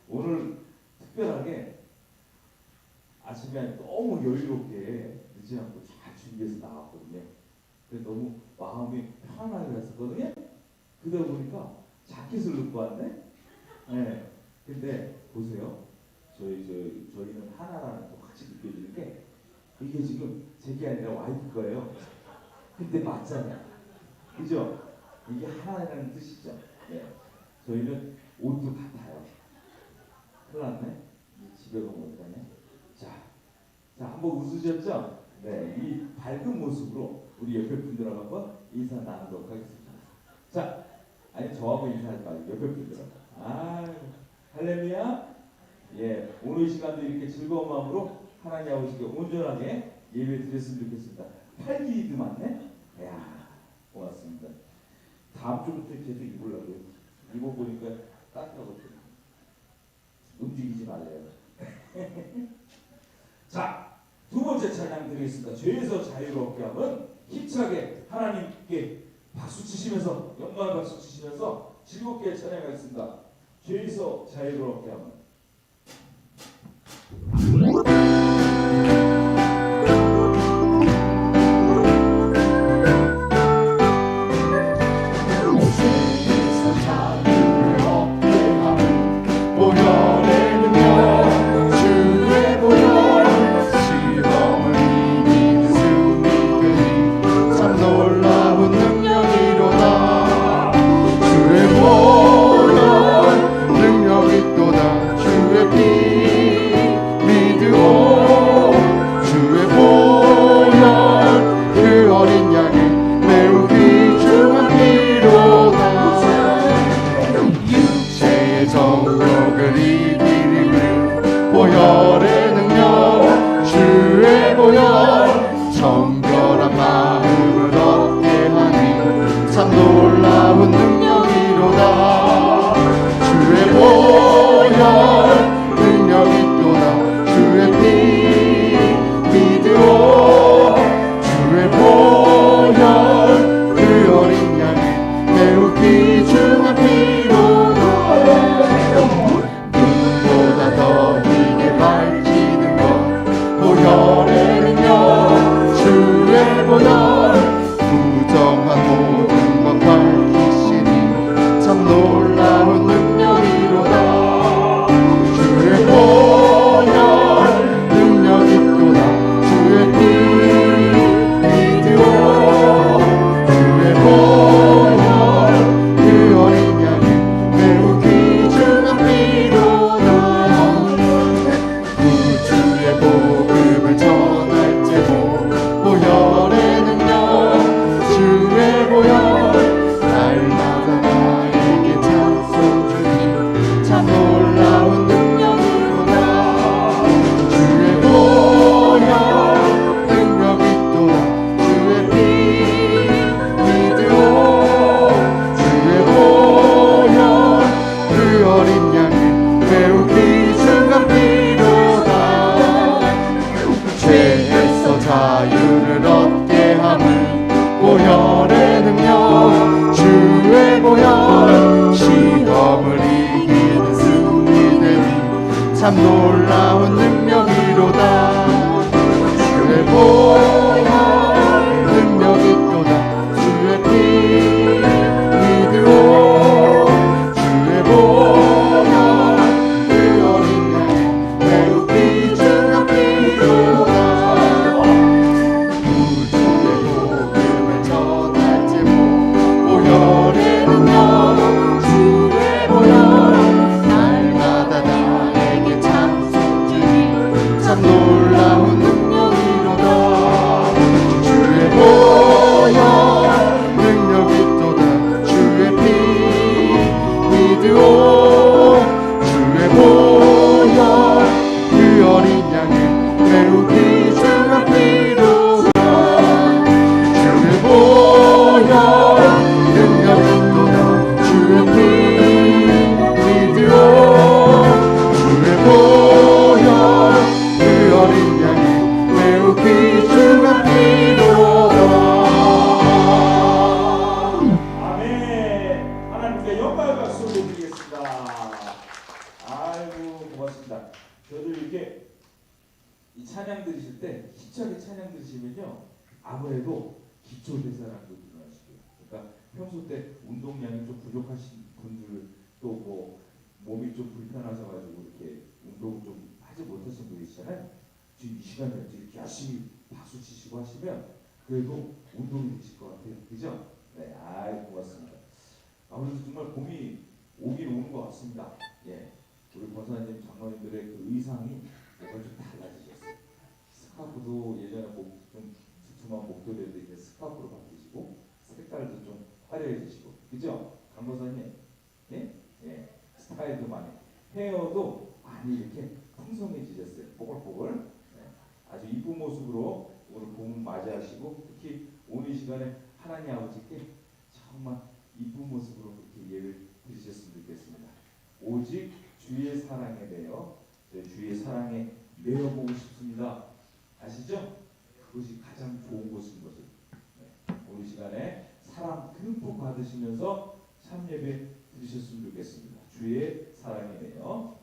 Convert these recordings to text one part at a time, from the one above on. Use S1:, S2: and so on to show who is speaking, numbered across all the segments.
S1: 오늘 특별하게 아침에 너무 여유롭게 늦지 않고 잘 준비해서 나왔거든요. 근데 너무 마음이 편안하게 갔었거든요. 그러다 보니까 자켓을 입고 왔네. 네. 근데 보세요. 저희는 하나라는 또 확실히 느껴지는 게 이게 지금 제게 아니라 와이프 거예요. 근데 맞잖아요. 그죠? 이게 하나라는 뜻이죠. 네. 저희는 옷도 같아요. 큰일 났네. 집에 가면 어떡하냐. 자, 한번 웃으셨죠? 네, 이 밝은 모습으로 우리 옆에 분들하고 한번 인사 나누도록 하겠습니다. 자, 아니 저하고 인사하지 말고 옆에 분들하고. 할렐루야. 예, 오늘 이 시간도 이렇게 즐거운 마음으로 하나님 아버지께 온전하게 예배 드렸으면 좋겠습니다. 팔기도 많네. 이야, 고맙습니다. 다음 주부터 계속 입으려고요. 입어보니까 따뜻하거든요. 움직이지 말래요. 자, 두 번째 찬양 드리겠습니다. 죄에서 자유롭게 함은 힘차게 하나님께 박수 치시면서 영광을 박수 치시면서 즐겁게 찬양하겠습니다. 죄에서 자유롭게 함은.
S2: 참 놀라운 능력이로다. 주의 보혈 능력이 또다. 주의 피 믿으오. 주의 보혈 그 어린 양 매우 귀중한 피로다. 구주의 복음을 전할지모 보혈의 능력 주의 보혈 참 놀라운 능력이로다.
S1: 고맙습니다. 저도 이렇게 이 찬양 들으실 때 힘차게 찬양 들으시면요 아무래도 기초 대사라는 걸 들어가시고요. 그러니까 평소 때 운동량이 좀 부족하신 분들 또 뭐 몸이 좀 불편하셔가지고 이렇게 운동 좀 하지 못하신 분이 있잖아요. 지금 이 시간에 이렇게 열심히 박수 치시고 하시면 그래도 운동이 되실 것 같아요. 그죠? 네, 아이 고맙습니다. 아무래도 정말 봄이 오긴 오는 것 같습니다. 예, 우리 권사님 장로님들의 그 의상이 뭔가 좀 달라지셨어요. 스카프도 예전에 좀 두툼한 목도리도 이제 스카프로 바뀌시고 색깔도 좀 화려해지시고, 그죠? 강 권사님, 예, 예, 스타일도 많이, 헤어도 많이 이렇게 풍성해지셨어요. 뽀글뽀글. 네, 아주 이쁜 모습으로 오늘 봄 맞이하시고 특히 오늘 이 시간에 하나님 아버지께 정말 이쁜 모습으로 그렇게 예를 드리셨으면 좋겠습니다. 오직 주의 사랑에 매여 주의 사랑에 매여보고 싶습니다. 아시죠? 그것이 가장 좋은 것인 것을. 네. 오늘 시간에 사랑 듬뿍 받으시면서 참예배 드리셨으면 좋겠습니다. 주의 사랑에 매여.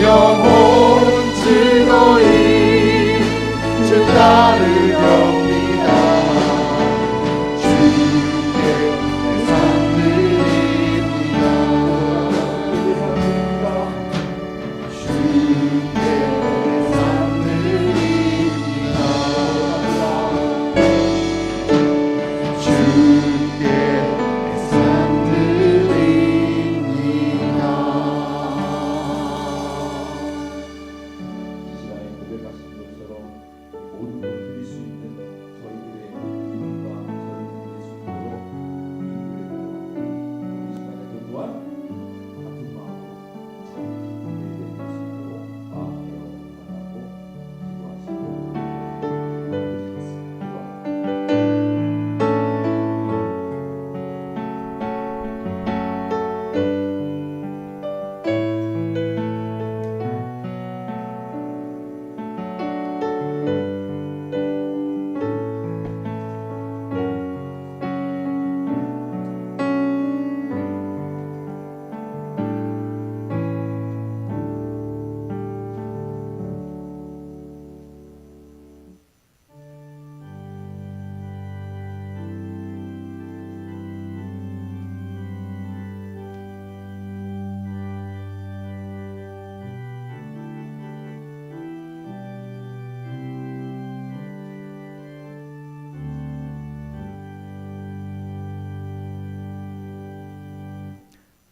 S2: 영혼 즐거이 주 따르렵니다.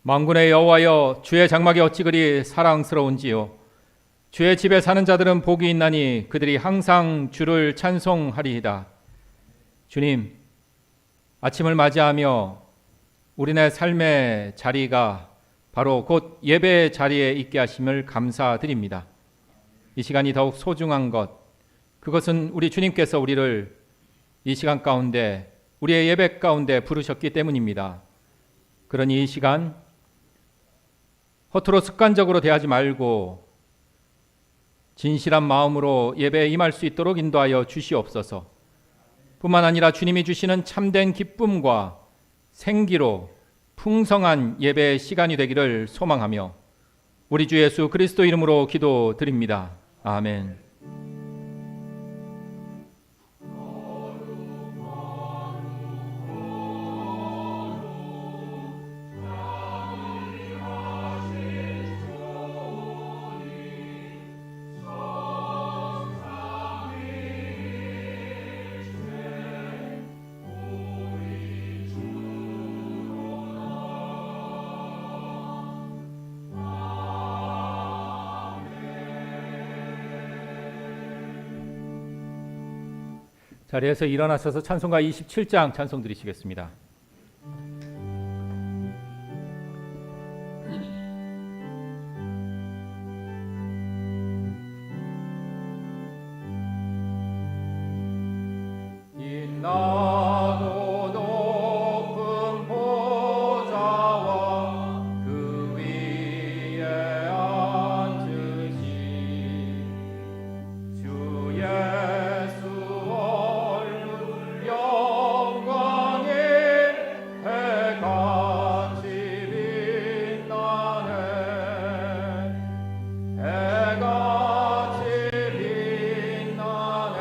S3: 만군의 여호와여, 주의 장막이 어찌 그리 사랑스러운지요. 주의 집에 사는 자들은 복이 있나니 그들이 항상 주를 찬송하리이다. 주님, 아침을 맞이하며 우리네 삶의 자리가 바로 곧 예배의 자리에 있게 하심을 감사드립니다. 이 시간이 더욱 소중한 것, 그것은 우리 주님께서 우리를 이 시간 가운데, 우리의 예배 가운데 부르셨기 때문입니다. 그러니 이 시간 허투루 습관적으로 대하지 말고 진실한 마음으로 예배에 임할 수 있도록 인도하여 주시옵소서. 뿐만 아니라 주님이 주시는 참된 기쁨과 생기로 풍성한 예배의 시간이 되기를 소망하며 우리 주 예수 그리스도 이름으로 기도드립니다. 아멘. 자리에서 일어나셔서 찬송가 27장 찬송 드리시겠습니다. 인나도 높은 보좌와 그 위에 앉으신 주 예수 얼굴 영광에 해같이 빛나네. 해같이 빛나네.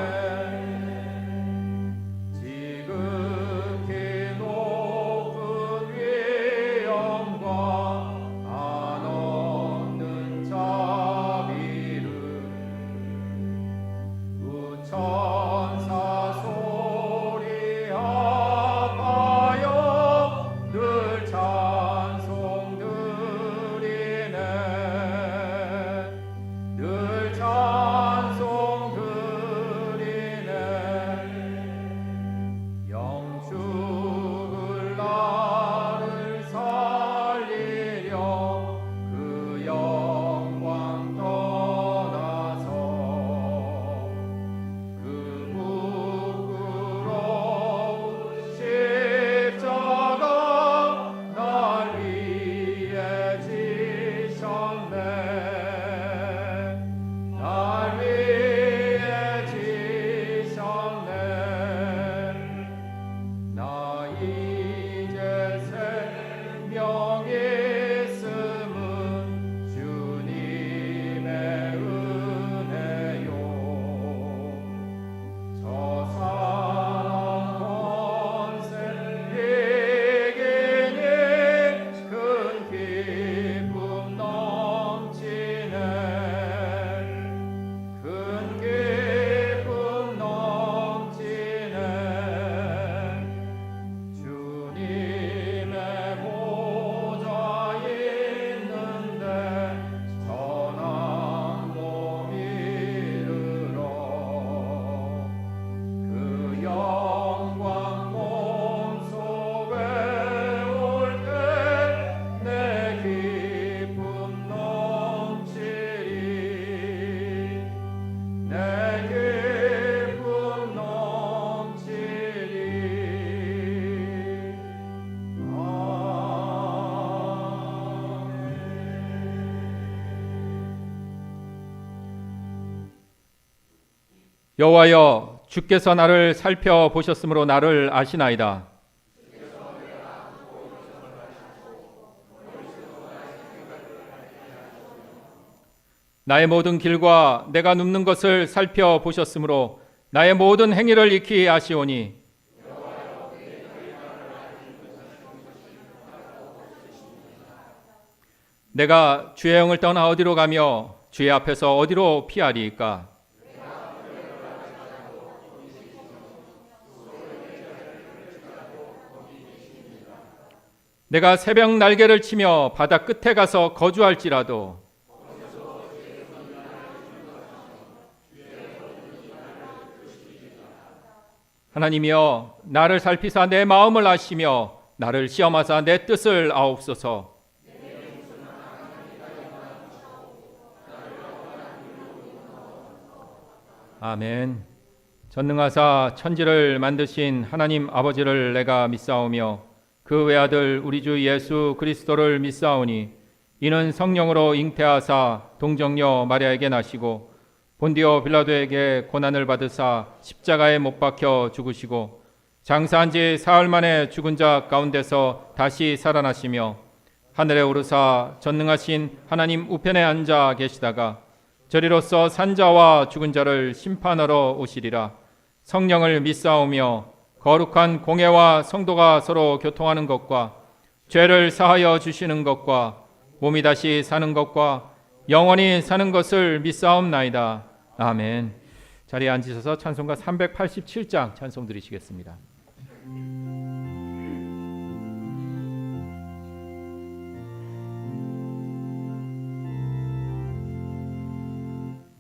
S3: 지극히 높은 위엄과 한없는 자비를 우천사 소리하여 늘 찬송 드리네. 늘 찬송 드리네. 영축을 나를 살리려 그 영광 떠나서 그 부끄러운 십자가 날 위해 지셨네. 날 위해 지셨네. 나 이제 생명 있음은 주님의 은혜요. 저 사랑 권세 이기니 큰 기쁨 넘치네. 큰 기쁨 넘치네. 주님의 보좌 있는데 전한 몸 이르러 그 영광 몸속에 올 때 내 기쁨 넘치리. 내 기쁨 넘치리. 여호와여, 주께서 나를 살펴보셨으므로 나를 아시나이다. 나의 모든 길과 내가 눕는 것을 살펴보셨으므로 나의 모든 행위를 익히 아시오니 내가 주의 영을 떠나 어디로 가며 주의 앞에서 어디로 피하리이까? 내가 새벽 날개를 치며 바다 끝에 가서 거주할지라도 하나님이여 나를 살피사 내 마음을 아시며 나를 시험하사 내 뜻을 아옵소서. 아멘. 전능하사 천지를 만드신 하나님 아버지를 내가 믿사오며 그 외아들 우리 주 예수 그리스도를 믿사오니 이는 성령으로 잉태하사 동정녀 마리아에게 나시고 본디오 빌라도에게 고난을 받으사 십자가에 못 박혀 죽으시고 장사한 지 사흘 만에 죽은 자 가운데서 다시 살아나시며 하늘에 오르사 전능하신 하나님 우편에 앉아 계시다가 저리로서 산자와 죽은 자를 심판하러 오시리라. 성령을 믿사오며 거룩한 공회와 성도가 서로 교통하는 것과 죄를 사하여 주시는 것과 몸이 다시 사는 것과 영원히 사는 것을 믿사옵나이다. 아멘. 자리에 앉으셔서 찬송가 387장 찬송 드리시겠습니다.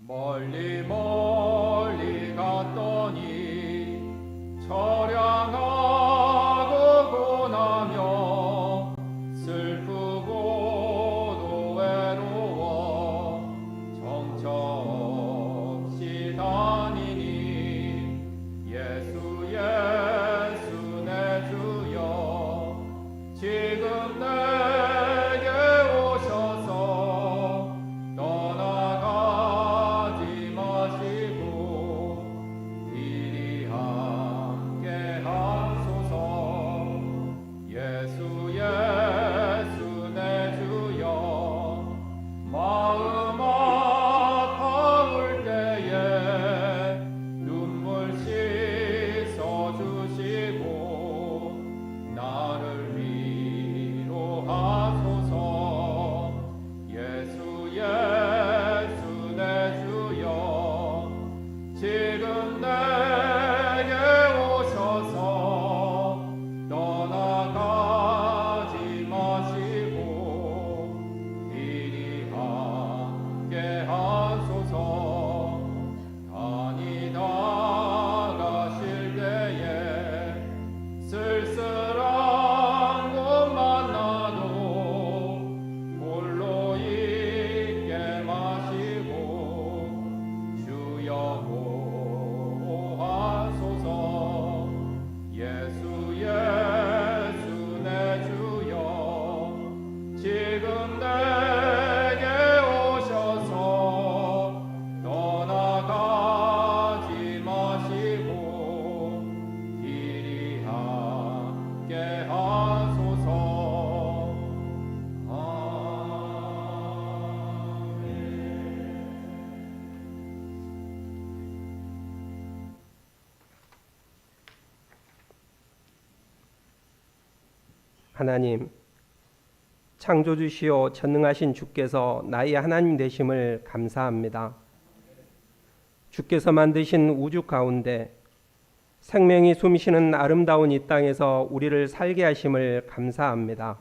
S3: 멀리 멀리 갔더니 처량하고 고나며 슬프고도 외로워 정처 없이 다니니 예수 예수 내 주여 지금 내게 오셔서 떠나가지 마시고 이리 함께 하소서. 예수 예수 내 주여 마음 아파올 때에 눈물 씻어 주시고 나를 위로하소서. 예수 예수 내 주여 지금 내게 오셔서 떠나가지 마시고 이리 함께 하소서. 다니다 가실 때에 쓸쓸한 곳 만나도 홀로 있게 마시고 주여 보호하소서. 예수 예수 내 주여 지금 내게 오셔서 떠나가지 마시고 이리 함께 하소서.
S4: 하나님, 창조주시오 전능하신 주께서 나의 하나님 되심을 감사합니다. 주께서 만드신 우주 가운데 생명이 숨쉬는 아름다운 이 땅에서 우리를 살게 하심을 감사합니다.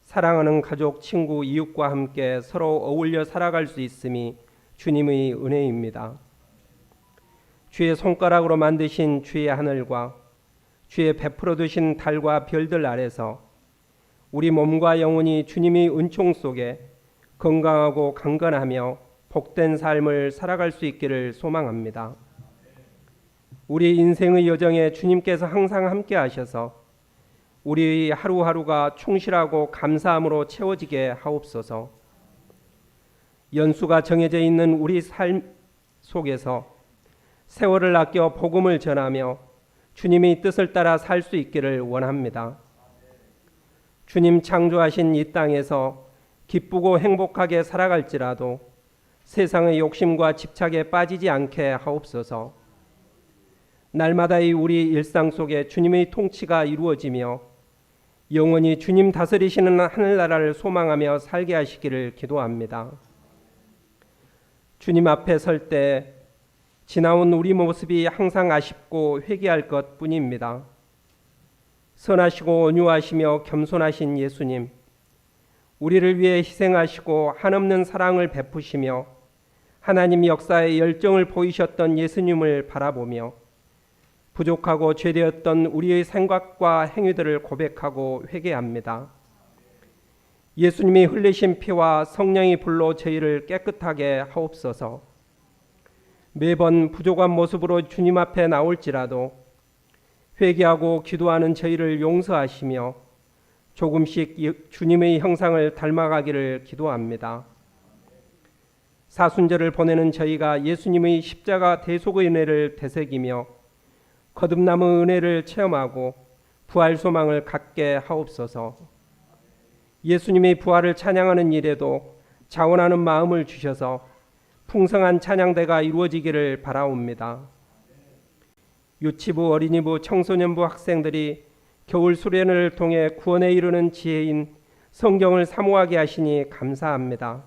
S4: 사랑하는 가족, 친구, 이웃과 함께 서로 어울려 살아갈 수 있음이 주님의 은혜입니다. 주의 손가락으로 만드신 주의 하늘과 주의 베풀어 두신 달과 별들 아래서 우리 몸과 영혼이 주님의 은총 속에 건강하고 강건하며 복된 삶을 살아갈 수 있기를 소망합니다. 우리 인생의 여정에 주님께서 항상 함께 하셔서 우리의 하루하루가 충실하고 감사함으로 채워지게 하옵소서. 연수가 정해져 있는 우리 삶 속에서 세월을 아껴 복음을 전하며 주님의 뜻을 따라 살 수 있기를 원합니다. 주님 창조하신 이 땅에서 기쁘고 행복하게 살아갈지라도 세상의 욕심과 집착에 빠지지 않게 하옵소서. 날마다의 우리 일상 속에 주님의 통치가 이루어지며 영원히 주님 다스리시는 하늘나라를 소망하며 살게 하시기를 기도합니다. 주님 앞에 설 때 지나온 우리 모습이 항상 아쉽고 회개할 것뿐입니다. 선하시고 온유하시며 겸손하신 예수님, 우리를 위해 희생하시고 한없는 사랑을 베푸시며 하나님 역사의 열정을 보이셨던 예수님을 바라보며 부족하고 죄되었던 우리의 생각과 행위들을 고백하고 회개합니다. 예수님이 흘리신 피와 성령의 불로 저희를 깨끗하게 하옵소서. 매번 부족한 모습으로 주님 앞에 나올지라도 회개하고 기도하는 저희를 용서하시며 조금씩 주님의 형상을 닮아가기를 기도합니다. 사순절을 보내는 저희가 예수님의 십자가 대속의 은혜를 되새기며 거듭남의 은혜를 체험하고 부활 소망을 갖게 하옵소서. 예수님의 부활을 찬양하는 일에도 자원하는 마음을 주셔서 풍성한 찬양대가 이루어지기를 바라옵니다. 유치부, 어린이부, 청소년부 학생들이 겨울 수련을 통해 구원에 이르는 지혜인 성경을 사모하게 하시니 감사합니다.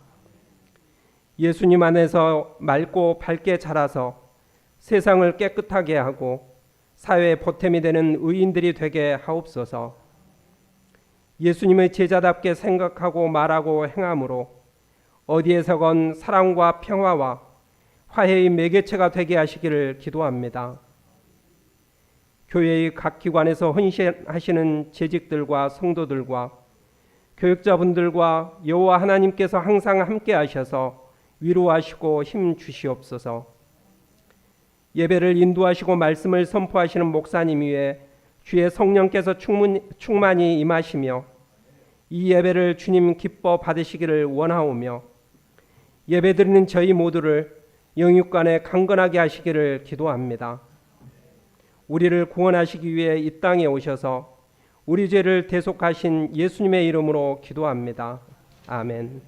S4: 예수님 안에서 맑고 밝게 자라서 세상을 깨끗하게 하고 사회의 보탬이 되는 의인들이 되게 하옵소서. 예수님의 제자답게 생각하고 말하고 행함으로 어디에서건 사랑과 평화와 화해의 매개체가 되게 하시기를 기도합니다. 교회의 각 기관에서 헌신하시는 재직들과 성도들과 교육자분들과 여호와 하나님께서 항상 함께 하셔서 위로하시고 힘 주시옵소서. 예배를 인도하시고 말씀을 선포하시는 목사님 위에 주의 성령께서 충만히 임하시며 이 예배를 주님 기뻐 받으시기를 원하오며 예배드리는 저희 모두를 영육간에 강건하게 하시기를 기도합니다. 우리를 구원하시기 위해 이 땅에 오셔서 우리 죄를 대속하신 예수님의 이름으로 기도합니다. 아멘.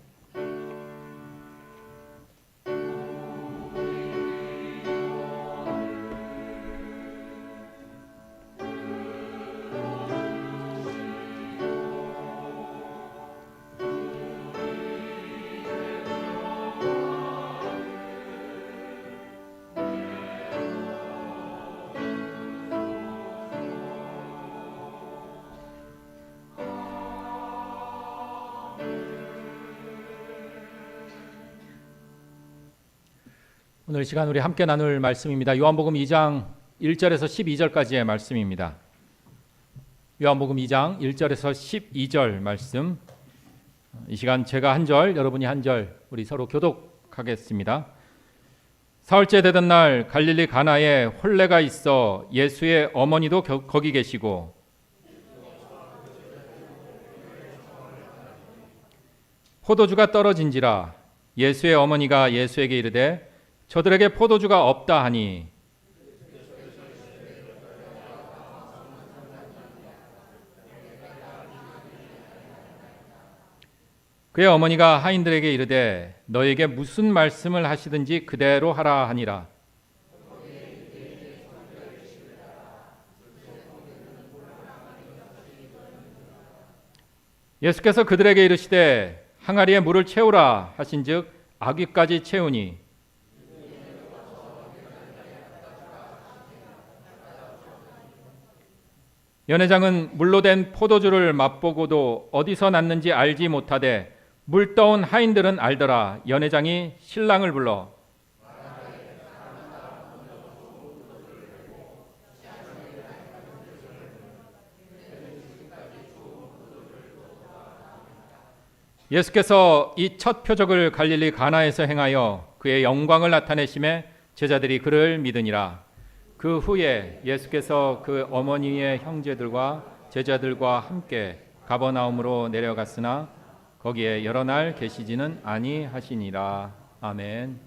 S3: 오늘 시간 우리 함께 나눌 말씀입니다. 요한복음 2장 1절에서 12절까지의 말씀입니다. 요한복음 2장 1절에서 12절 말씀. 이 시간 제가 한 절, 여러분이 한 절, 우리 서로 교독하겠습니다. 사흘째 되던 날 갈릴리 가나에 혼례가 있어 예수의 어머니도 거기 계시고 포도주가 떨어진지라 예수의 어머니가 예수에게 이르되 저들에게 포도주가 없다 하니 그의 어머니가 하인들에게 이르되 너에게 무슨 말씀을 하시든지 그대로 하라 하니라. 예수께서 그들에게 이르시되 항아리에 물을 채우라 하신즉 아귀까지 채우니 연회장은 물로 된 포도주를 맛보고도 어디서 났는지 알지 못하되 물 떠온 하인들은 알더라. 연회장이 신랑을 불러 예수께서 이 첫 표적을 갈릴리 가나에서 행하여 그의 영광을 나타내심에 제자들이 그를 믿으니라. 그 후에 예수께서 그 어머니의 형제들과 제자들과 함께 가버나움으로 내려갔으나 거기에 여러 날 계시지는 아니하시니라. 아멘.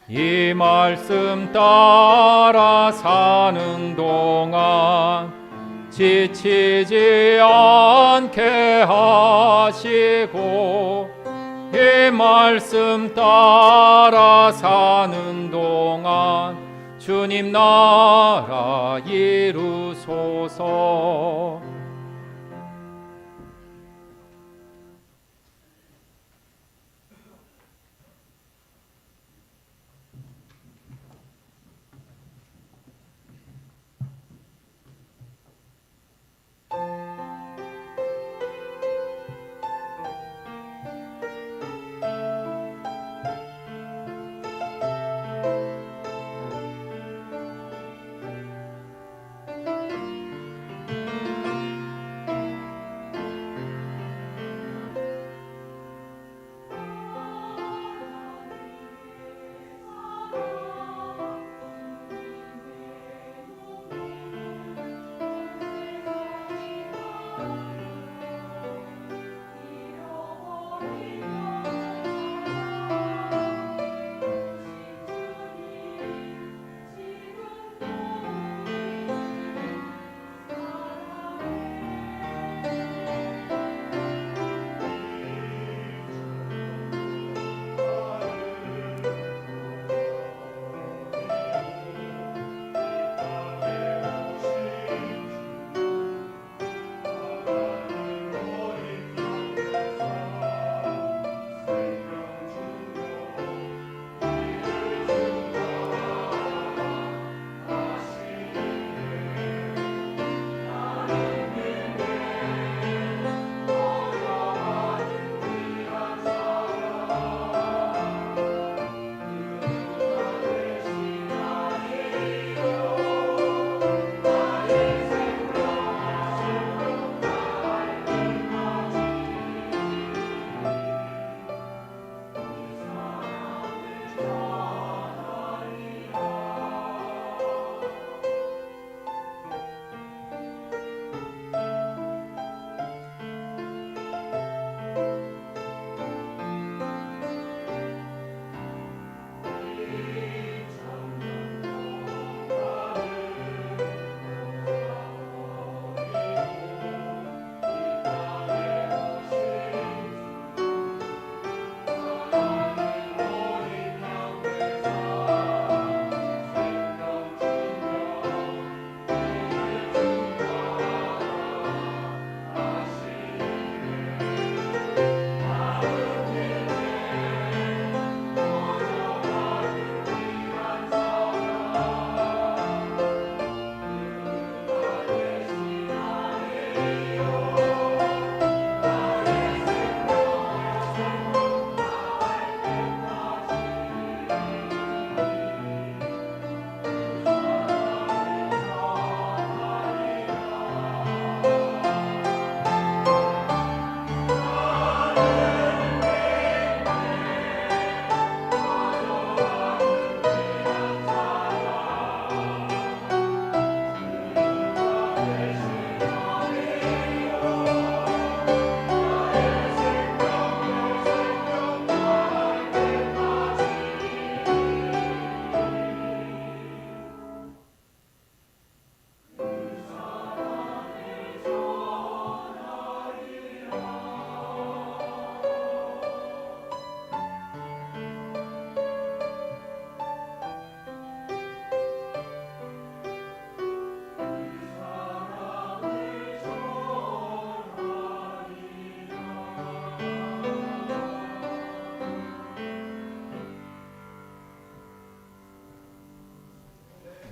S3: 이 말씀 따라 사는 동안 지치지 않게 하시고 이 말씀 따라 사는 동안 주님 나라 이루소서.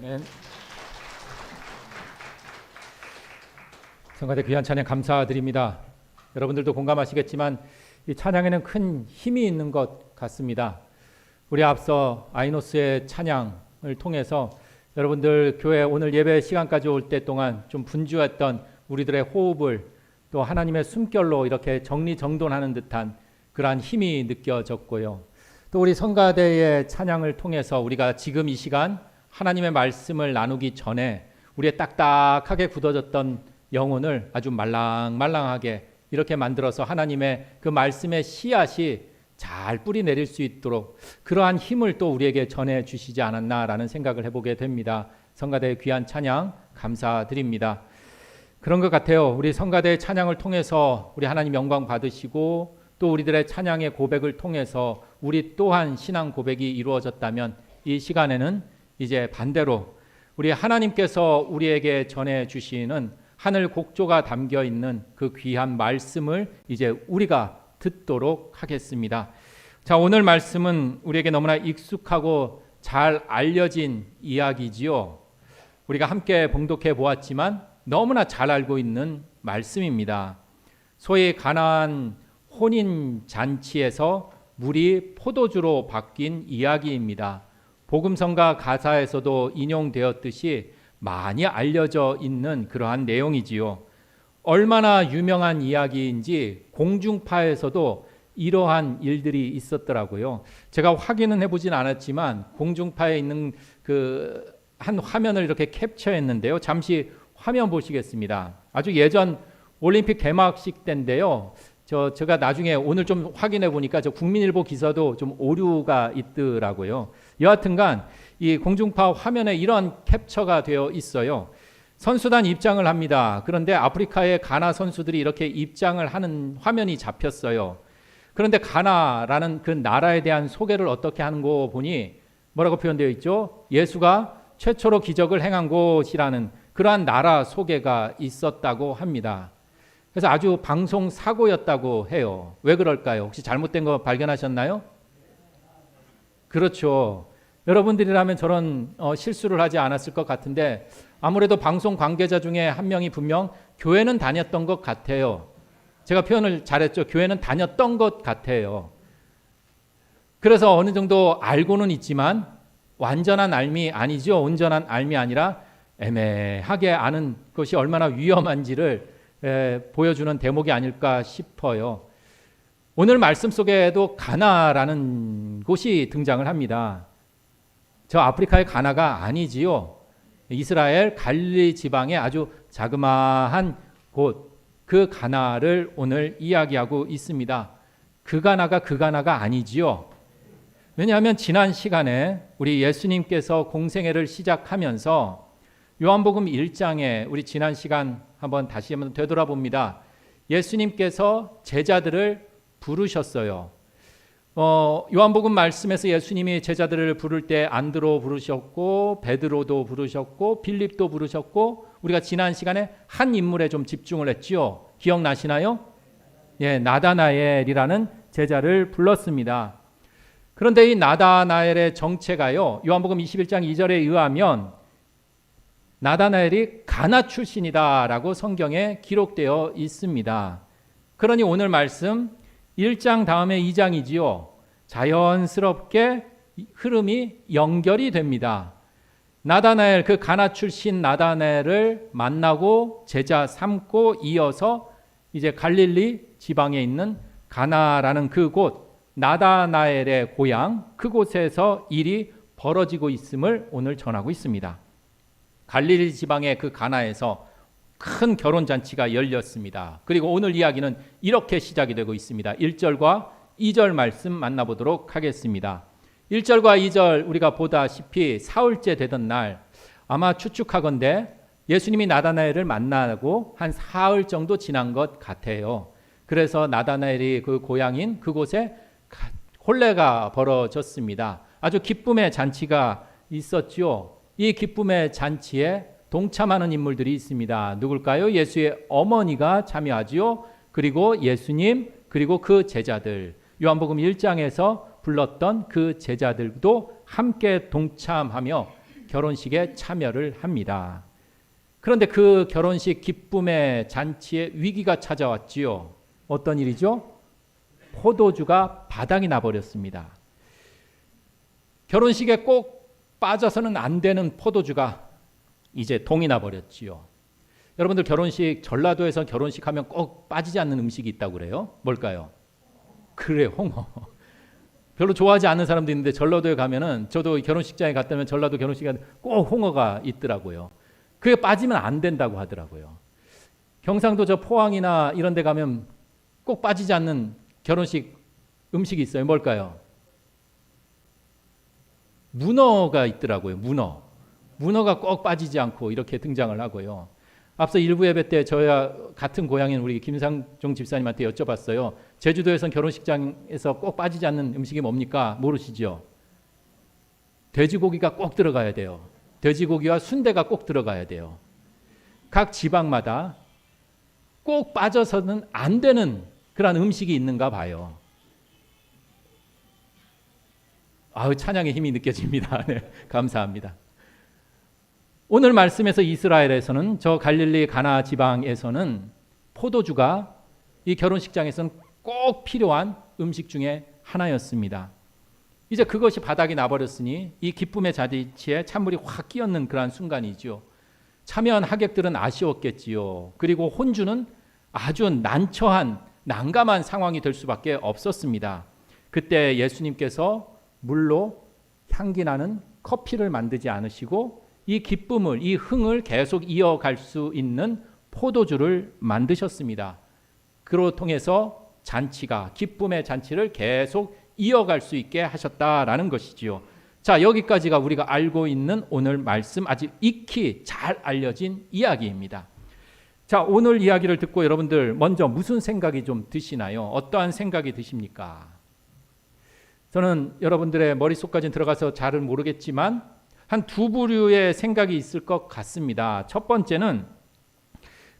S3: 아멘. 성가대 귀한 찬양 감사드립니다. 여러분들도 공감하시겠지만 이 찬양에는 큰 힘이 있는 것 같습니다. 우리 앞서 아이노스의 찬양을 통해서 여러분들 교회 오늘 예배 시간까지 올 때 동안 좀 분주했던 우리들의 호흡을 또 하나님의 숨결로 이렇게 정리정돈하는 듯한 그러한 힘이 느껴졌고요. 또 우리 성가대의 찬양을 통해서 우리가 지금 이 시간 하나님의 말씀을 나누기 전에 우리의 딱딱하게 굳어졌던 영혼을 아주 말랑말랑하게 이렇게 만들어서 하나님의 그 말씀의 씨앗이 잘 뿌리 내릴 수 있도록 그러한 힘을 또 우리에게 전해 주시지 않았나라는 생각을 해보게 됩니다. 성가대의 귀한 찬양 감사드립니다. 그런 것 같아요. 우리 성가대의 찬양을 통해서 우리 하나님 영광 받으시고 또 우리들의 찬양의 고백을 통해서 우리 또한 신앙 고백이 이루어졌다면 이 시간에는 이제 반대로 우리 하나님께서 우리에게 전해 주시는 하늘 곡조가 담겨 있는 그 귀한 말씀을 이제 우리가 듣도록 하겠습니다. 자, 오늘 말씀은 우리에게 너무나 익숙하고 잘 알려진 이야기지요. 우리가 함께 봉독해 보았지만 너무나 잘 알고 있는 말씀입니다. 소위 가나안 혼인 잔치에서 물이 포도주로 바뀐 이야기입니다. 복음성가 가사에서도 인용되었듯이 많이 알려져 있는 그러한 내용이지요. 얼마나 유명한 이야기인지 공중파에서도 이러한 일들이 있었더라고요. 제가 확인은 해보진 않았지만 공중파에 있는 그 한 화면을 이렇게 캡처했는데요. 잠시 화면 보시겠습니다. 아주 예전 올림픽 개막식 때인데요. 제가 나중에 오늘 좀 확인해 보니까 저 국민일보 기사도 좀 오류가 있더라고요. 여하튼간 이 공중파 화면에 이런 캡처가 되어 있어요. 선수단 입장을 합니다. 그런데 아프리카의 가나 선수들이 이렇게 입장을 하는 화면이 잡혔어요. 그런데 가나라는 그 나라에 대한 소개를 어떻게 하는 거 보니 뭐라고 표현되어 있죠? 예수가 최초로 기적을 행한 곳이라는 그러한 나라 소개가 있었다고 합니다. 그래서 아주 방송 사고였다고 해요. 왜 그럴까요? 혹시 잘못된 거 발견하셨나요? 그렇죠. 여러분들이라면 저런 실수를 하지 않았을 것 같은데 아무래도 방송 관계자 중에 한 명이 분명 교회는 다녔던 것 같아요. 제가 표현을 잘했죠. 교회는 다녔던 것 같아요. 그래서 어느 정도 알고는 있지만 완전한 알미 아니죠. 온전한 알미 아니라 애매하게 아는 것이 얼마나 위험한지를 보여주는 대목이 아닐까 싶어요. 오늘 말씀 속에도 가나라는 곳이 등장을 합니다. 저 아프리카의 가나가 아니지요. 이스라엘 갈릴리 지방의 아주 자그마한 곳, 그 가나를 오늘 이야기하고 있습니다. 그 가나가 아니지요. 왜냐하면 지난 시간에 우리 예수님께서 공생애를 시작하면서 요한복음 1장에 우리 지난 시간 다시 한번 되돌아봅니다. 예수님께서 제자들을 부르셨어요. 요한복음 말씀에서 예수님이 제자들을 부를 때 안드로 부르셨고 베드로도 부르셨고 빌립도 부르셨고 우리가 지난 시간에 한 인물에 좀 집중을 했지요. 기억나시나요? 예, 나다나엘이라는 제자를 불렀습니다. 그런데 이 나다나엘의 정체가요. 요한복음 21장 2절에 의하면 나다나엘이 가나 출신이다라고 성경에 기록되어 있습니다. 그러니 오늘 말씀 1장 다음에 2장이지요. 자연스럽게 흐름이 연결이 됩니다. 나다나엘, 그 가나 출신 나다나엘을 만나고 제자 삼고 이어서 이제 갈릴리 지방에 있는 가나라는 그곳, 나다나엘의 고향, 그곳에서 일이 벌어지고 있음을 오늘 전하고 있습니다. 갈릴리 지방의 그 가나에서 큰 결혼잔치가 열렸습니다. 그리고 오늘 이야기는 이렇게 시작이 되고 있습니다. 1절과 2절 말씀 만나보도록 하겠습니다. 1절과 2절 우리가 보다시피 사흘째 되던 날, 아마 추측하건대 예수님이 나다나엘을 만나고 한 사흘 정도 지난 것 같아요. 그래서 나다나엘이 그 고향인 그곳에 혼례가 벌어졌습니다. 아주 기쁨의 잔치가 있었죠. 이 기쁨의 잔치에 동참하는 인물들이 있습니다. 누굴까요? 예수의 어머니가 참여하지요. 그리고 예수님, 그리고 그 제자들, 요한복음 1장에서 불렀던 그 제자들도 함께 동참하며 결혼식에 참여를 합니다. 그런데 그 결혼식 기쁨의 잔치에 위기가 찾아왔지요. 어떤 일이죠? 포도주가 바닥이 나버렸습니다. 결혼식에 꼭 빠져서는 안 되는 포도주가 이제 동이 나버렸지요. 여러분들 결혼식, 전라도에서 결혼식하면 꼭 빠지지 않는 음식이 있다고 그래요. 뭘까요? 그래, 홍어. 별로 좋아하지 않는 사람도 있는데 전라도에 가면은, 저도 결혼식장에 갔다면 전라도 결혼식에 꼭 홍어가 있더라고요. 그게 빠지면 안 된다고 하더라고요. 경상도 저 포항이나 이런 데 가면 꼭 빠지지 않는 결혼식 음식이 있어요. 뭘까요? 문어가 있더라고요. 문어가 꼭 빠지지 않고 이렇게 등장을 하고요. 앞서 일부 예배 때 저와 같은 고향인 우리 김상종 집사님한테 여쭤봤어요. 제주도에선 결혼식장에서 꼭 빠지지 않는 음식이 뭡니까? 모르시죠? 돼지고기가 꼭 들어가야 돼요. 돼지고기와 순대가 꼭 들어가야 돼요. 각 지방마다 꼭 빠져서는 안 되는 그런 음식이 있는가 봐요. 아우, 찬양의 힘이 느껴집니다. 네, 감사합니다. 오늘 말씀에서 이스라엘에서는, 저 갈릴리 가나 지방에서는 포도주가 이 결혼식장에서는 꼭 필요한 음식 중에 하나였습니다. 이제 그것이 바닥이 나버렸으니 이 기쁨의 잔치에 찬물이 확 끼얹는 그러한 순간이죠. 참여한 하객들은 아쉬웠겠지요. 그리고 혼주는 아주 난처한 난감한 상황이 될 수밖에 없었습니다. 그때 예수님께서 물로 향기 나는 커피를 만들지 않으시고 이 기쁨을, 이 흥을 계속 이어갈 수 있는 포도주를 만드셨습니다. 그로 통해서 잔치가, 기쁨의 잔치를 계속 이어갈 수 있게 하셨다라는 것이지요. 자, 여기까지가 우리가 알고 있는 오늘 말씀, 아직 익히 잘 알려진 이야기입니다. 자, 오늘 이야기를 듣고 여러분들 먼저 무슨 생각이 좀 드시나요? 어떠한 생각이 드십니까? 저는 여러분들의 머릿속까지는 들어가서 잘은 모르겠지만 한 두 부류의 생각이 있을 것 같습니다. 첫 번째는,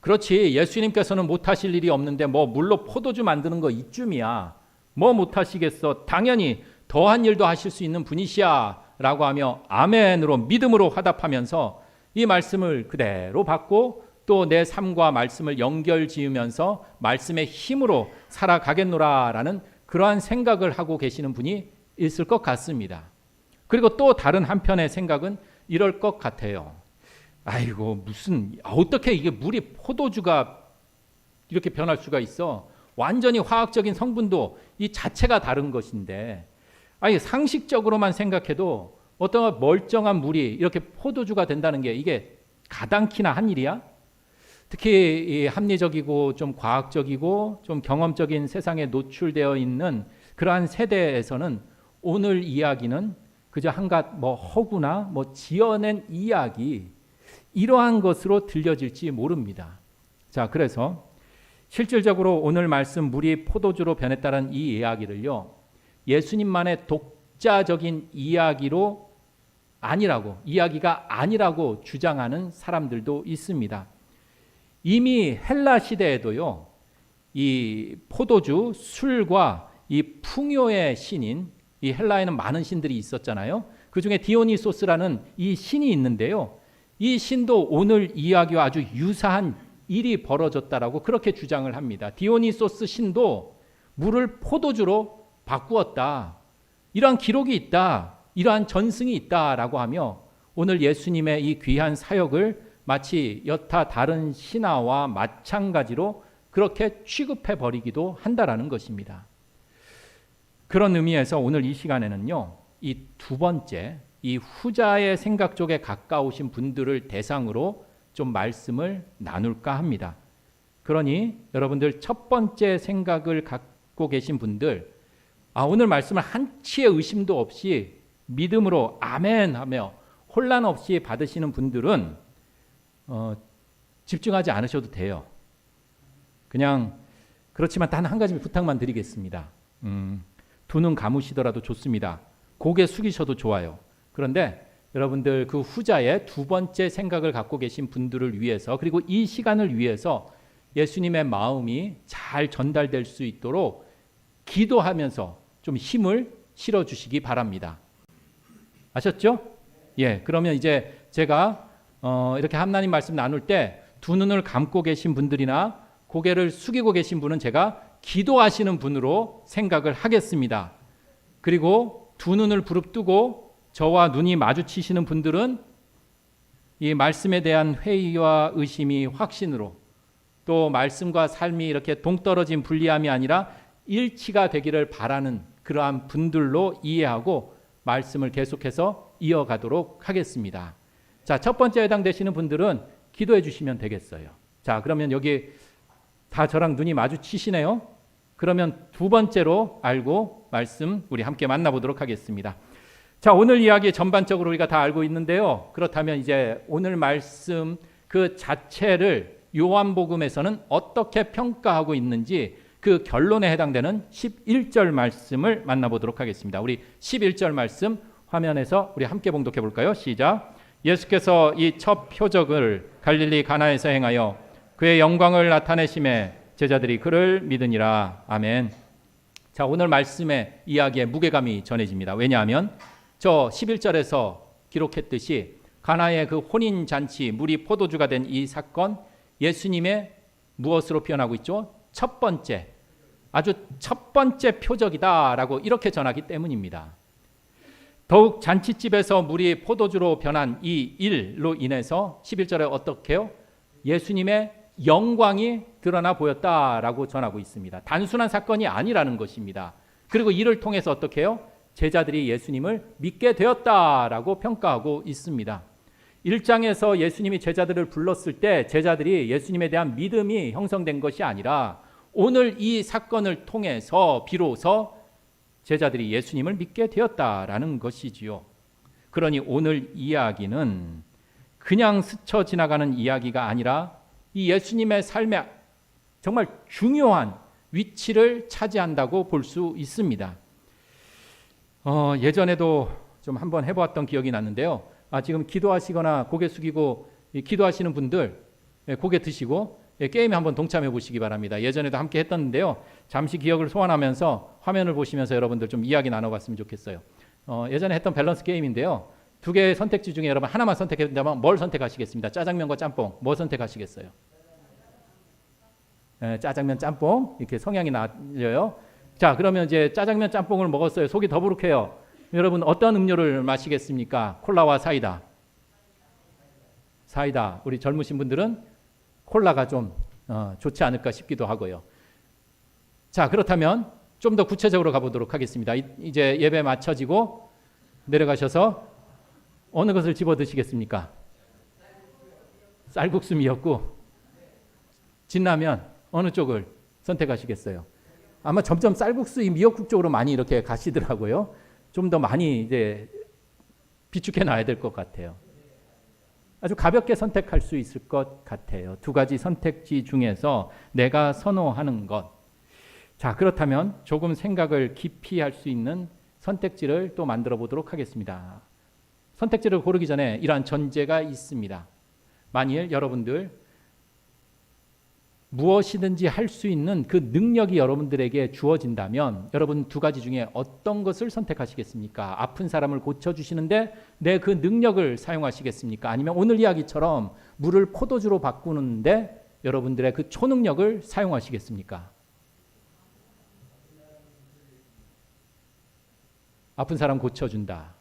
S3: 그렇지, 예수님께서는 못하실 일이 없는데 뭐 물로 포도주 만드는 거 이쯤이야, 뭐 못하시겠어, 당연히 더한 일도 하실 수 있는 분이시야 라고 하며 아멘으로, 믿음으로 화답하면서 이 말씀을 그대로 받고 또 내 삶과 말씀을 연결 지으면서 말씀의 힘으로 살아가겠노라 라는 그러한 생각을 하고 계시는 분이 있을 것 같습니다. 그리고 또 다른 한편의 생각은 이럴 것 같아요. 아이고, 무슨, 어떻게 이게 물이 포도주가 이렇게 변할 수가 있어? 완전히 화학적인 성분도 이 자체가 다른 것인데, 아니 상식적으로만 생각해도 어떤 멀쩡한 물이 이렇게 포도주가 된다는 게 이게 가당키나 한 일이야? 특히 이 합리적이고 좀 과학적이고 좀 경험적인 세상에 노출되어 있는 그러한 세대에서는 오늘 이야기는 그저 한갓 뭐 허구나 뭐 지어낸 이야기, 이러한 것으로 들려질지 모릅니다. 자, 그래서 실질적으로 오늘 말씀 물이 포도주로 변했다는 이 이야기를요, 예수님만의 독자적인 이야기로 이야기가 아니라고 주장하는 사람들도 있습니다. 이미 헬라 시대에도요, 이 포도주, 술과 이 풍요의 신인, 이 헬라에는 많은 신들이 있었잖아요. 그 중에 디오니소스라는 이 신이 있는데요, 이 신도 오늘 이야기와 아주 유사한 일이 벌어졌다라고 그렇게 주장을 합니다. 디오니소스 신도 물을 포도주로 바꾸었다, 이러한 기록이 있다, 이러한 전승이 있다라고 하며 오늘 예수님의 이 귀한 사역을 마치 여타 다른 신화와 마찬가지로 그렇게 취급해 버리기도 한다라는 것입니다. 그런 의미에서 오늘 이 시간에는요, 이 두 번째, 이 후자의 생각 쪽에 가까우신 분들을 대상으로 좀 말씀을 나눌까 합니다. 그러니 여러분들 첫 번째 생각을 갖고 계신 분들, 오늘 말씀을 한치의 의심도 없이 믿음으로 아멘 하며 혼란 없이 받으시는 분들은 집중하지 않으셔도 돼요. 그냥, 그렇지만 단 한 가지 부탁만 드리겠습니다. 두 눈 감으시더라도 좋습니다. 고개 숙이셔도 좋아요. 그런데 여러분들 그 후자의 두 번째 생각을 갖고 계신 분들을 위해서, 그리고 이 시간을 위해서 예수님의 마음이 잘 전달될 수 있도록 기도하면서 좀 힘을 실어주시기 바랍니다. 아셨죠? 예, 그러면 이제 제가 이렇게 하나님 말씀 나눌 때 두 눈을 감고 계신 분들이나 고개를 숙이고 계신 분은 제가 기도하시는 분으로 생각을 하겠습니다. 그리고 두 눈을 부릅뜨고 저와 눈이 마주치시는 분들은 이 말씀에 대한 회의와 의심이 확신으로, 또 말씀과 삶이 이렇게 동떨어진 분리함이 아니라 일치가 되기를 바라는 그러한 분들로 이해하고 말씀을 계속해서 이어가도록 하겠습니다. 자, 첫 번째 해당되시는 분들은 기도해 주시면 되겠어요. 자, 그러면 여기 다 저랑 눈이 마주치시네요. 그러면 두 번째로 알고 말씀 우리 함께 만나보도록 하겠습니다. 자, 오늘 이야기 전반적으로 우리가 다 알고 있는데요. 그렇다면 이제 오늘 말씀 그 자체를 요한복음에서는 어떻게 평가하고 있는지 그 결론에 해당되는 11절 말씀을 만나보도록 하겠습니다. 우리 11절 말씀 화면에서 우리 함께 봉독해 볼까요? 시작. 예수께서 이 첫 표적을 갈릴리 가나에서 행하여 그의 영광을 나타내심에 제자들이 그를 믿으니라. 아멘. 자, 오늘 말씀의 이야기의 무게감이 전해집니다. 왜냐하면 저 11절에서 기록했듯이 가나의 그 혼인 잔치, 물이 포도주가 된 이 사건, 예수님의 무엇으로 표현하고 있죠? 첫 번째, 아주 첫 번째 표적이다라고 이렇게 전하기 때문입니다. 더욱 잔치집에서 물이 포도주로 변한 이 일로 인해서 11절에 어떻게 해요? 예수님의 영광이 드러나 보였다라고 전하고 있습니다. 단순한 사건이 아니라는 것입니다. 그리고 이를 통해서 어떻게 해요? 제자들이 예수님을 믿게 되었다라고 평가하고 있습니다. 1장에서 예수님이 제자들을 불렀을 때 제자들이 예수님에 대한 믿음이 형성된 것이 아니라 오늘 이 사건을 통해서 비로소 제자들이 예수님을 믿게 되었다라는 것이지요. 그러니 오늘 이야기는 그냥 스쳐 지나가는 이야기가 아니라 이 예수님의 삶에 정말 중요한 위치를 차지한다고 볼 수 있습니다. 예전에도 좀 한번 해보았던 기억이 났는데요. 지금 기도하시거나 고개 숙이고 기도하시는 분들 고개 드시고 게임에 한번 동참해 보시기 바랍니다. 예전에도 함께 했었는데요. 잠시 기억을 소환하면서 화면을 보시면서 여러분들 좀 이야기 나눠봤으면 좋겠어요. 예전에 했던 밸런스 게임인데요. 두 개의 선택지 중에 여러분 하나만 선택해야 된다면 뭘 선택하시겠습니다. 짜장면과 짬뽕 뭐 선택하시겠어요? 짜장면 짬뽕 이렇게 성향이 나뉘어요. 자, 그러면 이제 짜장면 짬뽕을 먹었어요. 속이 더부룩해요. 여러분 어떤 음료를 마시겠습니까? 콜라와 사이다. 사이다. 우리 젊으신 분들은 콜라가 좀 좋지 않을까 싶기도 하고요. 자, 그렇다면 좀 더 구체적으로 가보도록 하겠습니다. 이제 예배 마쳐지고 내려가셔서 어느 것을 집어 드시겠습니까? 쌀국수 미역국, 진라면 어느 쪽을 선택하시겠어요? 아마 점점 쌀국수 미역국 쪽으로 많이 이렇게 가시더라고요. 좀 더 많이 이제 비축해 놔야 될 것 같아요. 아주 가볍게 선택할 수 있을 것 같아요. 두 가지 선택지 중에서 내가 선호하는 것. 자, 그렇다면 조금 생각을 깊이 할 수 있는 선택지를 또 만들어 보도록 하겠습니다. 선택지를 고르기 전에 이러한 전제가 있습니다. 만일 여러분들 무엇이든지 할 수 있는 그 능력이 여러분들에게 주어진다면 여러분 두 가지 중에 어떤 것을 선택하시겠습니까? 아픈 사람을 고쳐주시는데 내 그 능력을 사용하시겠습니까? 아니면 오늘 이야기처럼 물을 포도주로 바꾸는데 여러분들의 그 초능력을 사용하시겠습니까? 아픈 사람 고쳐준다.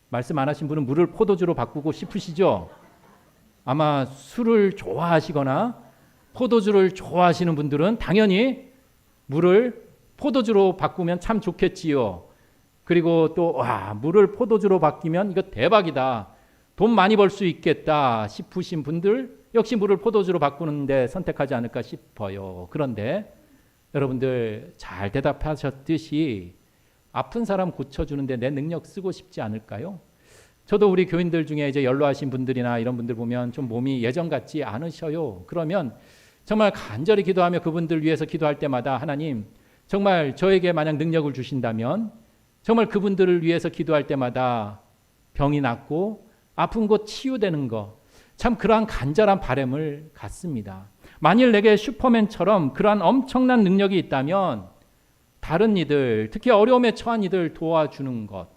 S3: 말씀 안 하신 분은 물을 포도주로 바꾸고 싶으시죠? 아마 술을 좋아하시거나 포도주를 좋아하시는 분들은 당연히 물을 포도주로 바꾸면 참 좋겠지요. 그리고 또 물을 포도주로 바뀌면 이거 대박이다. 돈 많이 벌 수 있겠다 싶으신 분들 역시 물을 포도주로 바꾸는데 선택하지 않을까 싶어요. 그런데 여러분들 잘 대답하셨듯이 아픈 사람 고쳐주는데 내 능력 쓰고 싶지 않을까요? 저도 우리 교인들 중에 이제 연로하신 분들이나 이런 분들 보면 좀 몸이 예전 같지 않으셔요. 그러면 정말 간절히 기도하며 그분들 위해서 기도할 때마다 하나님 정말 저에게 만약 능력을 주신다면 정말 그분들을 위해서 기도할 때마다 병이 낫고 아픈 곳 치유되는 거 참 그러한 간절한 바람을 갖습니다. 만일 내게 슈퍼맨처럼 그러한 엄청난 능력이 있다면 다른 이들 특히 어려움에 처한 이들 도와주는 것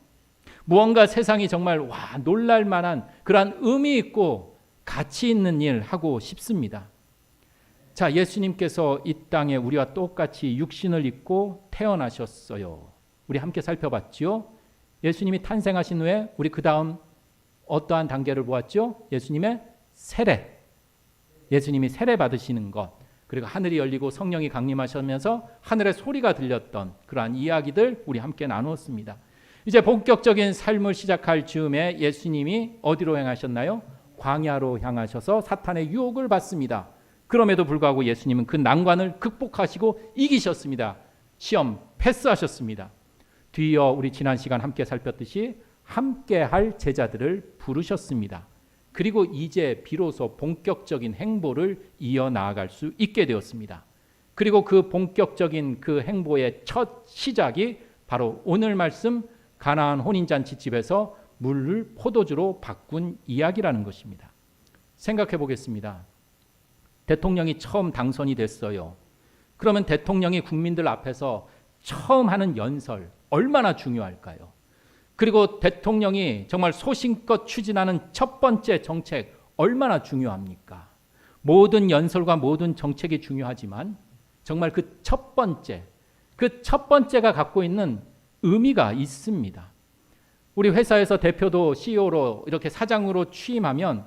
S3: 무언가 세상이 정말 놀랄 만한 그러한 의미 있고 가치 있는 일 하고 싶습니다. 자, 예수님께서 이 땅에 우리와 똑같이 육신을 입고 태어나셨어요. 우리 함께 살펴봤죠. 예수님이 탄생하신 후에 우리 그 다음 어떠한 단계를 보았죠? 예수님의 세례. 예수님이 세례 받으시는 것, 그리고 하늘이 열리고 성령이 강림하시면서 하늘의 소리가 들렸던 그러한 이야기들 우리 함께 나누었습니다. 이제 본격적인 삶을 시작할 즈음에 예수님이 어디로 향하셨나요? 광야로 향하셔서 사탄의 유혹을 받습니다. 그럼에도 불구하고 예수님은 그 난관을 극복하시고 이기셨습니다. 시험 패스하셨습니다. 뒤이어 우리 지난 시간 함께 살폈듯이 함께할 제자들을 부르셨습니다. 그리고 이제 비로소 본격적인 행보를 이어나갈 수 있게 되었습니다. 그리고 그 본격적인 그 행보의 첫 시작이 바로 오늘 말씀 가나안 혼인잔치집에서 물을 포도주로 바꾼 이야기라는 것입니다. 생각해 보겠습니다. 대통령이 처음 당선이 됐어요. 그러면 대통령이 국민들 앞에서 처음 하는 연설 얼마나 중요할까요? 그리고 대통령이 정말 소신껏 추진하는 첫 번째 정책 얼마나 중요합니까? 모든 연설과 모든 정책이 중요하지만 정말 그 첫 번째가 갖고 있는 의미가 있습니다. 우리 회사에서 대표도 CEO로 이렇게 사장으로 취임하면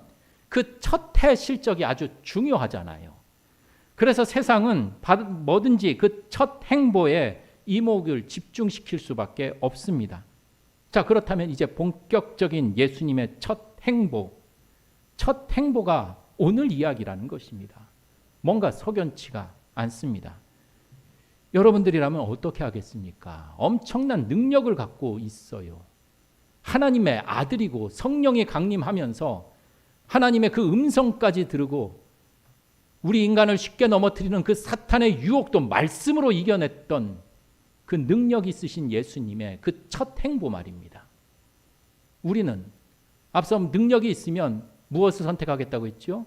S3: 그 첫 해 실적이 아주 중요하잖아요. 그래서 세상은 뭐든지 그 첫 행보에 이목을 집중시킬 수밖에 없습니다. 자, 그렇다면 이제 본격적인 예수님의 첫 행보가 오늘 이야기라는 것입니다. 뭔가 석연치가 않습니다. 여러분들이라면 어떻게 하겠습니까? 엄청난 능력을 갖고 있어요. 하나님의 아들이고 성령이 강림하면서 하나님의 그 음성까지 들고 우리 인간을 쉽게 넘어뜨리는 그 사탄의 유혹도 말씀으로 이겨냈던 그 능력 있으신 예수님의 그 첫 행보 말입니다. 우리는 앞서 능력이 있으면 무엇을 선택하겠다고 했죠?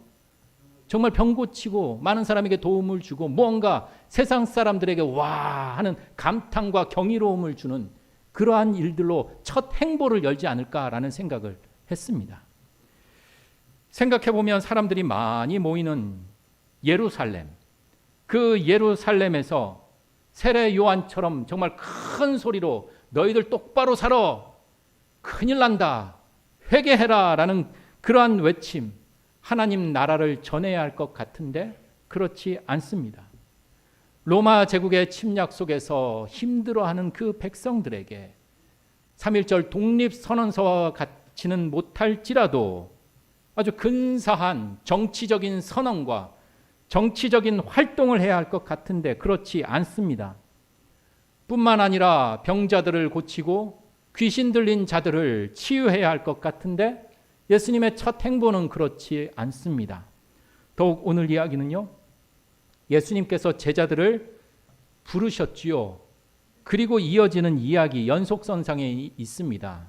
S3: 정말 병 고치고 많은 사람에게 도움을 주고 무언가 세상 사람들에게 와 하는 감탄과 경이로움을 주는 그러한 일들로 첫 행보를 열지 않을까라는 생각을 했습니다. 생각해보면 사람들이 많이 모이는 예루살렘, 그 예루살렘에서 세례 요한처럼 정말 큰 소리로 너희들 똑바로 살아, 큰일 난다, 회개해라 라는 그러한 외침, 하나님 나라를 전해야 할 것 같은데 그렇지 않습니다. 로마 제국의 침략 속에서 힘들어하는 그 백성들에게 3.1절 독립선언서와 같지는 못할지라도 아주 근사한 정치적인 선언과 정치적인 활동을 해야 할 것 같은데 그렇지 않습니다. 뿐만 아니라 병자들을 고치고 귀신 들린 자들을 치유해야 할 것 같은데 예수님의 첫 행보는 그렇지 않습니다. 더욱 오늘 이야기는요, 예수님께서 제자들을 부르셨지요. 그리고 이어지는 이야기 연속선상에 있습니다.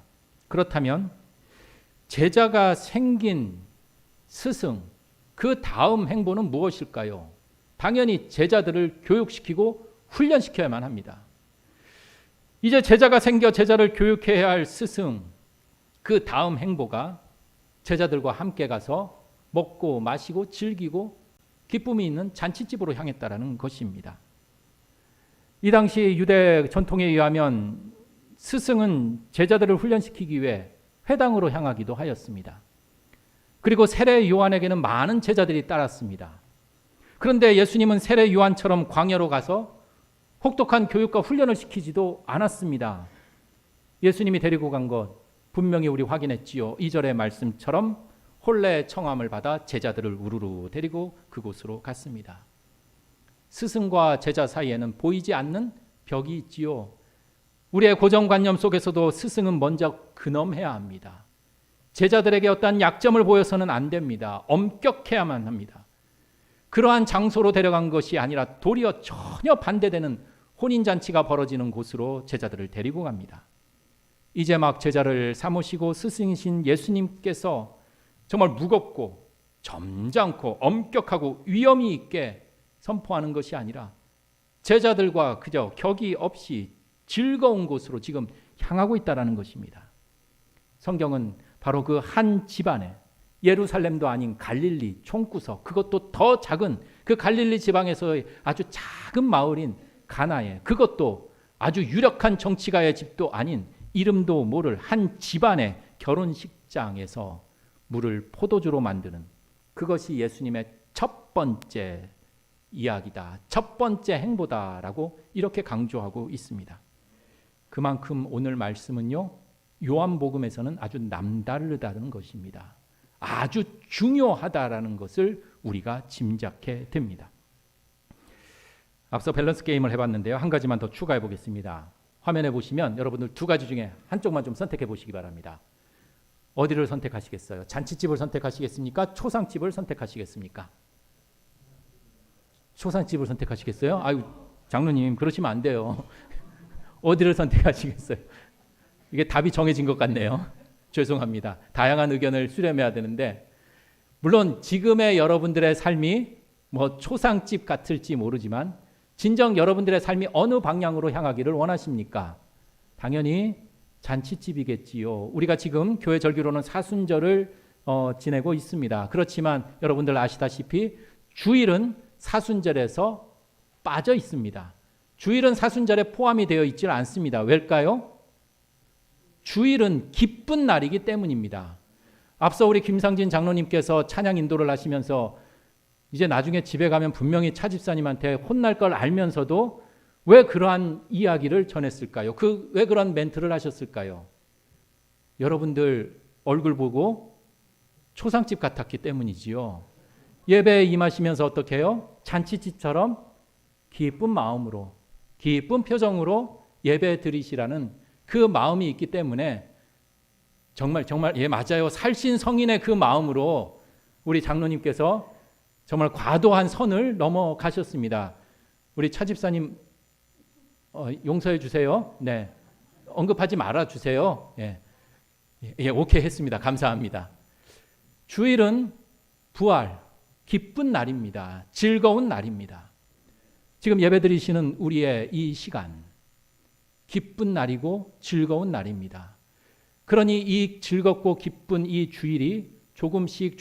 S3: 그렇다면 제자가 생긴 스승, 그 다음 행보는 무엇일까요? 당연히 제자들을 교육시키고 훈련시켜야만 합니다. 이제 제자가 생겨 제자를 교육해야 할 스승, 그 다음 행보가 제자들과 함께 가서 먹고 마시고 즐기고 기쁨이 있는 잔치집으로 향했다라는 것입니다. 이 당시 유대 전통에 의하면 스승은 제자들을 훈련시키기 위해 회당으로 향하기도 하였습니다. 그리고 세례 요한에게는 많은 제자들이 따랐습니다. 그런데 예수님은 세례 요한처럼 광야로 가서 혹독한 교육과 훈련을 시키지도 않았습니다. 예수님이 데리고 간 것 분명히 우리 확인했지요. 2절의 말씀처럼 혼례 청함을 받아 제자들을 우르르 데리고 그곳으로 갔습니다. 스승과 제자 사이에는 보이지 않는 벽이 있지요. 우리의 고정관념 속에서도 스승은 먼저 근엄해야 합니다. 제자들에게 어떠한 약점을 보여서는 안 됩니다. 엄격해야만 합니다. 그러한 장소로 데려간 것이 아니라 도리어 전혀 반대되는 혼인잔치가 벌어지는 곳으로 제자들을 데리고 갑니다. 이제 막 제자를 삼으시고 스승이신 예수님께서 정말 무겁고 점잖고 엄격하고 위엄이 있게 선포하는 것이 아니라 제자들과 그저 격이 없이 즐거운 곳으로 지금 향하고 있다는 것입니다. 성경은 바로 그 한 집안에 예루살렘도 아닌 갈릴리 총구석, 그것도 더 작은 그 갈릴리 지방에서의 아주 작은 마을인 가나에, 그것도 아주 유력한 정치가의 집도 아닌 이름도 모를 한 집안의 결혼식장에서 물을 포도주로 만드는, 그것이 예수님의 첫 번째 이야기다, 첫 번째 행보다라고 이렇게 강조하고 있습니다. 그만큼 오늘 말씀은요, 요한복음에서는 아주 남다르다는 것입니다. 아주 중요하다라는 것을 우리가 짐작해 됩니다. 앞서 밸런스 게임을 해봤는데요, 한 가지만 더 추가해 보겠습니다. 화면에 보시면 여러분들 두 가지 중에 한쪽만 좀 선택해 보시기 바랍니다. 어디를 선택하시겠어요? 잔치집을 선택하시겠습니까? 초상집을 선택하시겠습니까? 초상집을 선택하시겠어요? 아유, 장로님 그러시면 안 돼요. 어디를 선택하시겠어요? 이게 답이 정해진 것 같네요. 죄송합니다. 다양한 의견을 수렴해야 되는데, 물론 지금의 여러분들의 삶이 뭐 초상집 같을지 모르지만 진정 여러분들의 삶이 어느 방향으로 향하기를 원하십니까? 당연히 잔치집이겠지요. 우리가 지금 교회 절기로는 사순절을 지내고 있습니다. 그렇지만 여러분들 아시다시피 주일은 사순절에서 빠져 있습니다. 주일은 사순절에 포함이 되어 있지 않습니다. 왜일까요? 주일은 기쁜 날이기 때문입니다. 앞서 우리 김상진 장로님께서 찬양 인도를 하시면서 이제 나중에 집에 가면 분명히 차집사님한테 혼날 걸 알면서도 왜 그러한 이야기를 전했을까요? 왜 그런 멘트를 하셨을까요? 여러분들 얼굴 보고 초상집 같았기 때문이지요. 예배에 임하시면서 어떻게 해요? 잔치집처럼 기쁜 마음으로, 기쁜 표정으로 예배 드리시라는 그 마음이 있기 때문에 정말 예, 맞아요. 살신 성인의 그 마음으로 우리 장로님께서 정말 과도한 선을 넘어가셨습니다. 우리 차집사님 용서해 주세요. 네, 언급하지 말아 주세요. 예, 오케이 했습니다. 감사합니다. 주일은 부활, 기쁜 날입니다. 즐거운 날입니다. 지금 예배드리시는 우리의 이 시간, 기쁜 날이고 즐거운 날입니다. 그러니 이 즐겁고 기쁜 이 주일이 조금씩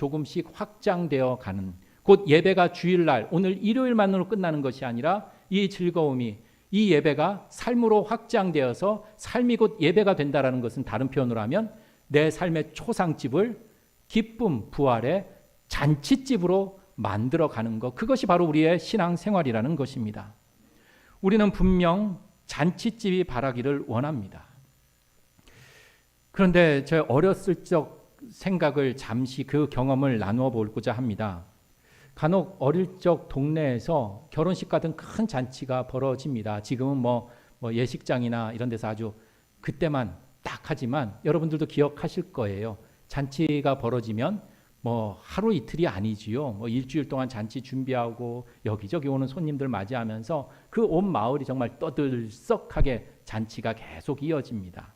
S3: 확장되어 가는, 곧 예배가 주일날, 오늘 일요일만으로 끝나는 것이 아니라 이 즐거움이, 이 예배가 삶으로 확장되어서 삶이 곧 예배가 된다는 것은 다른 표현으로 하면 내 삶의 초상집을 기쁨, 부활의 잔치집으로 만들어가는 것, 그것이 바로 우리의 신앙생활이라는 것입니다. 우리는 분명 잔치집이 바라기를 원합니다. 그런데 제 어렸을 적 생각을 잠시 그 경험을 나누어 보고자 합니다. 간혹 어릴 적 동네에서 결혼식 같은 큰 잔치가 벌어집니다. 지금은 뭐 예식장이나 이런 데서 아주 그때만 딱 하지만 여러분들도 기억하실 거예요. 잔치가 벌어지면 뭐 하루 이틀이 아니지요. 뭐 일주일 동안 잔치 준비하고 여기저기 오는 손님들 맞이하면서 그 온 마을이 정말 떠들썩하게 잔치가 계속 이어집니다.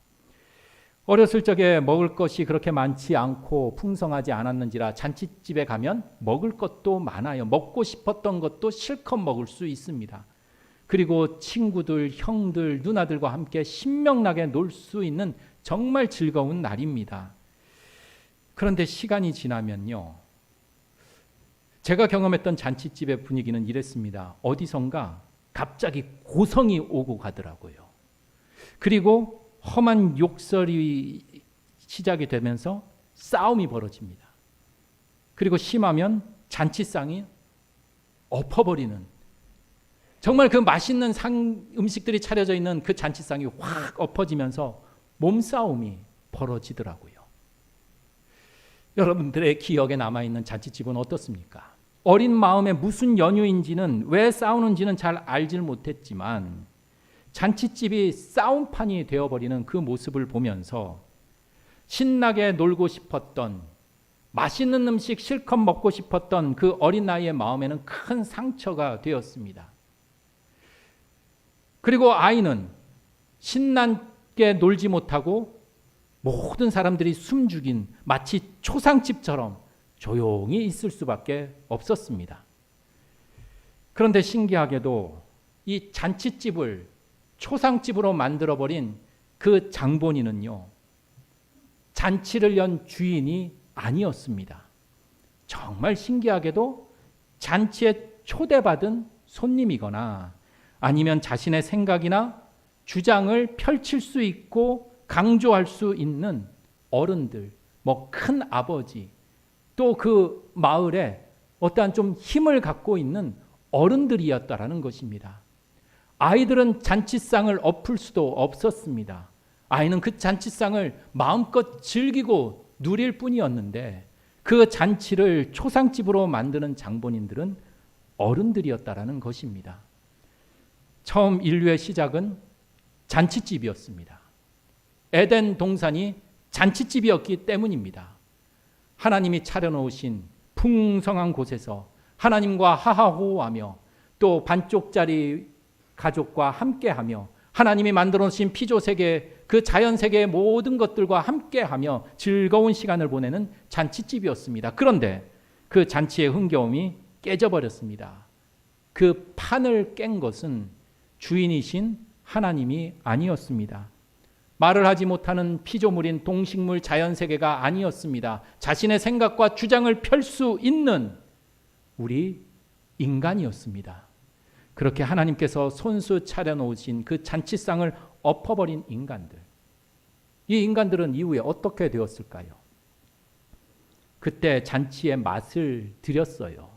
S3: 어렸을 적에 먹을 것이 그렇게 많지 않고 풍성하지 않았는지라 잔치집에 가면 먹을 것도 많아요. 먹고 싶었던 것도 실컷 먹을 수 있습니다. 그리고 친구들, 형들, 누나들과 함께 신명나게 놀 수 있는 정말 즐거운 날입니다. 그런데 시간이 지나면요, 제가 경험했던 잔치집의 분위기는 이랬습니다. 어디선가 갑자기 고성이 오고 가더라고요. 그리고 험한 욕설이 시작이 되면서 싸움이 벌어집니다. 그리고 심하면 잔치상이 엎어버리는, 정말 그 맛있는 음식들이 차려져 있는 그 잔치상이 확 엎어지면서 몸싸움이 벌어지더라고요. 여러분들의 기억에 남아있는 잔치집은 어떻습니까? 어린 마음에 무슨 연유인지는, 왜 싸우는지는 잘 알질 못했지만 잔치집이 싸움판이 되어버리는 그 모습을 보면서 신나게 놀고 싶었던, 맛있는 음식 실컷 먹고 싶었던 그 어린 나이의 마음에는 큰 상처가 되었습니다. 그리고 아이는 신나게 놀지 못하고 모든 사람들이 숨죽인 마치 초상집처럼 조용히 있을 수밖에 없었습니다. 그런데 신기하게도 이 잔치집을 초상집으로 만들어버린 그 장본인은요, 잔치를 연 주인이 아니었습니다. 정말 신기하게도 잔치에 초대받은 손님이거나 아니면 자신의 생각이나 주장을 펼칠 수 있고 강조할 수 있는 어른들, 큰 아버지, 또 그 마을에 어떠한 좀 힘을 갖고 있는 어른들이었다라는 것입니다. 아이들은 잔치상을 엎을 수도 없었습니다. 아이는 그 잔치상을 마음껏 즐기고 누릴 뿐이었는데 그 잔치를 초상집으로 만드는 장본인들은 어른들이었다라는 것입니다. 처음 인류의 시작은 잔치집이었습니다. 에덴 동산이 잔치집이었기 때문입니다. 하나님이 차려놓으신 풍성한 곳에서 하나님과 하하호호하며 또 반쪽짜리 가족과 함께하며 하나님이 만들어 놓으신 피조세계, 그 자연세계의 모든 것들과 함께하며 즐거운 시간을 보내는 잔치집이었습니다. 그런데 그 잔치의 흥겨움이 깨져버렸습니다. 그 판을 깬 것은 주인이신 하나님이 아니었습니다. 말을 하지 못하는 피조물인 동식물 자연세계가 아니었습니다. 자신의 생각과 주장을 펼 수 있는 우리 인간이었습니다. 그렇게 하나님께서 손수 차려놓으신 그 잔치상을 엎어버린 인간들. 이 인간들은 이후에 어떻게 되었을까요? 그때 잔치의 맛을 들였어요.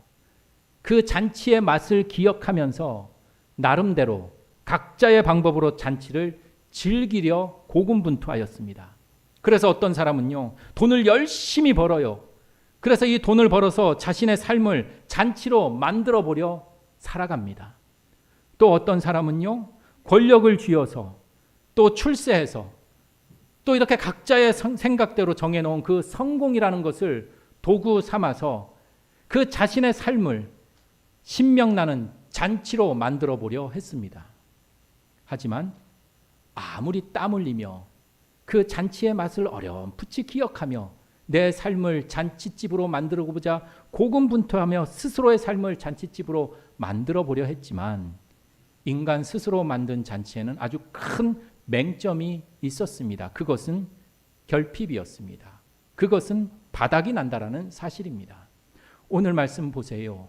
S3: 그 잔치의 맛을 기억하면서 나름대로 각자의 방법으로 잔치를 즐기려 고군분투하였습니다. 그래서 어떤 사람은요, 돈을 열심히 벌어요. 그래서 이 돈을 벌어서 자신의 삶을 잔치로 만들어 보려 살아갑니다. 또 어떤 사람은요, 권력을 쥐어서 또 출세해서 또 이렇게 각자의 생각대로 정해놓은 그 성공이라는 것을 도구 삼아서 그 자신의 삶을 신명나는 잔치로 만들어 보려 했습니다. 하지만 아무리 땀 흘리며 그 잔치의 맛을 어렴풋이 기억하며 내 삶을 잔치집으로 만들어 보자 고군분투하며 스스로의 삶을 잔치집으로 만들어 보려 했지만 인간 스스로 만든 잔치에는 아주 큰 맹점이 있었습니다. 그것은 결핍이었습니다. 그것은 바닥이 난다라는 사실입니다. 오늘 말씀 보세요.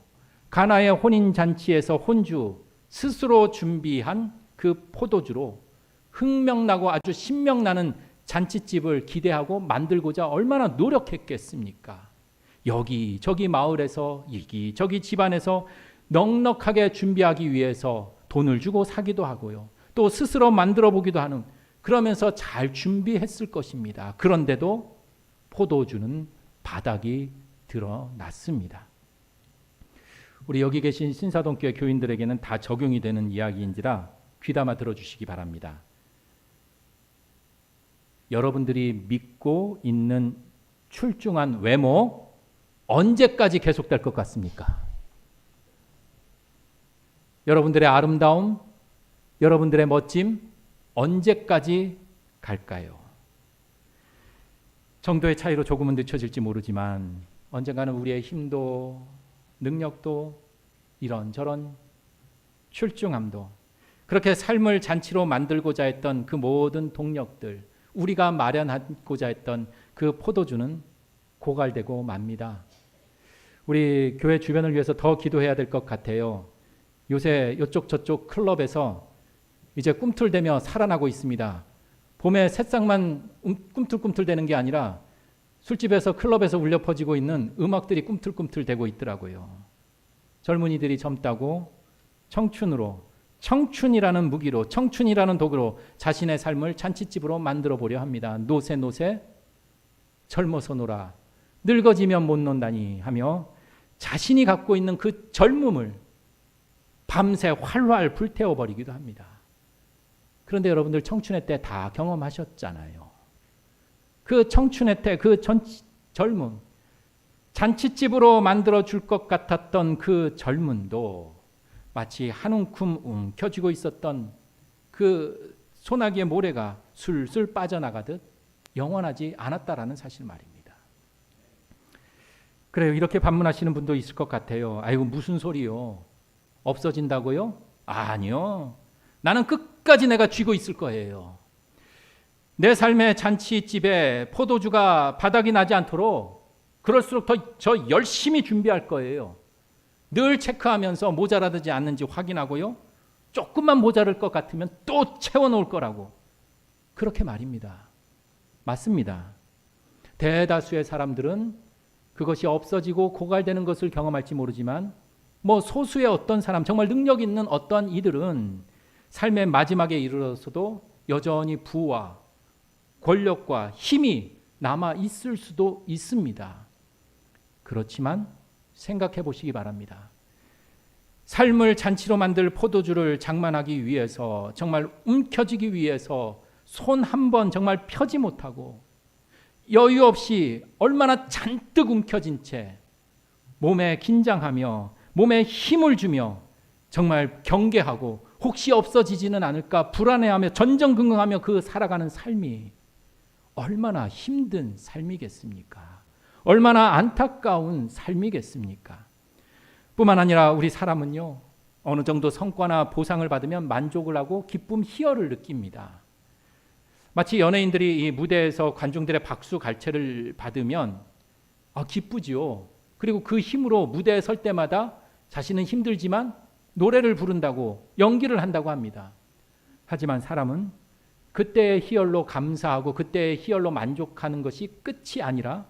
S3: 가나의 혼인잔치에서 혼주 스스로 준비한 그 포도주로 흥명나고 아주 신명나는 잔치집을 기대하고 만들고자 얼마나 노력했겠습니까? 여기저기 마을에서 여기저기 집안에서 넉넉하게 준비하기 위해서 돈을 주고 사기도 하고요. 또 스스로 만들어 보기도 하는, 그러면서 잘 준비했을 것입니다. 그런데도 포도주는 바닥이 드러났습니다. 우리 여기 계신 신사동교회 교인들에게는 다 적용이 되는 이야기인지라 귀담아 들어주시기 바랍니다. 여러분들이 믿고 있는 출중한 외모 언제까지 계속될 것 같습니까? 여러분들의 아름다움, 여러분들의 멋짐 언제까지 갈까요? 정도의 차이로 조금은 늦춰질지 모르지만 언젠가는 우리의 힘도 능력도 이런저런 출중함도 그렇게 삶을 잔치로 만들고자 했던 그 모든 동력들, 우리가 마련하고자 했던 그 포도주는 고갈되고 맙니다. 우리 교회 주변을 위해서 더 기도해야 될 것 같아요. 요새 이쪽 저쪽 클럽에서 이제 꿈틀대며 살아나고 있습니다. 봄에 새싹만 꿈틀꿈틀대는 게 아니라 술집에서 클럽에서 울려 퍼지고 있는 음악들이 꿈틀꿈틀대고 있더라고요. 젊은이들이 젊다고 청춘으로, 청춘이라는 무기로, 청춘이라는 도구로 자신의 삶을 잔치집으로 만들어 보려 합니다. 노세 젊어서 놀아 늙어지면 못 논다니 하며 자신이 갖고 있는 그 젊음을 밤새 활활 불태워버리기도 합니다. 그런데 여러분들 청춘의 때 다 경험하셨잖아요. 그 청춘의 때 그 젊음, 잔치집으로 만들어줄 것 같았던 그 젊음도 마치 한 움큼 움켜쥐고 있었던 그 소나기의 모래가 술술 빠져나가듯 영원하지 않았다라는 사실 말입니다. 그래요. 이렇게 반문하시는 분도 있을 것 같아요. 아이고 무슨 소리요? 없어진다고요? 아니요. 나는 끝까지 내가 쥐고 있을 거예요. 내 삶의 잔치집에 포도주가 바닥이 나지 않도록 그럴수록 더 저 열심히 준비할 거예요. 늘 체크하면서 모자라지 않는지 확인하고요. 조금만 모자랄 것 같으면 또 채워놓을 거라고. 그렇게 말입니다. 맞습니다. 대다수의 사람들은 그것이 없어지고 고갈되는 것을 경험할지 모르지만 소수의 어떤 사람, 정말 능력 있는 어떤 이들은 삶의 마지막에 이르러서도 여전히 부와 권력과 힘이 남아 있을 수도 있습니다. 그렇지만 생각해 보시기 바랍니다. 삶을 잔치로 만들 포도주를 장만하기 위해서, 정말 움켜쥐기 위해서 손 한 번 정말 펴지 못하고 여유 없이 얼마나 잔뜩 움켜쥔 채 몸에 긴장하며 몸에 힘을 주며 정말 경계하고 혹시 없어지지는 않을까 불안해하며 전전긍긍하며 그 살아가는 삶이 얼마나 힘든 삶이겠습니까? 얼마나 안타까운 삶이겠습니까? 뿐만 아니라 우리 사람은요, 어느 정도 성과나 보상을 받으면 만족을 하고 기쁨 희열을 느낍니다. 마치 연예인들이 이 무대에서 관중들의 박수 갈채를 받으면 기쁘지요. 그리고 그 힘으로 무대에 설 때마다 자신은 힘들지만 노래를 부른다고, 연기를 한다고 합니다. 하지만 사람은 그때의 희열로 감사하고 그때의 희열로 만족하는 것이 끝이 아니라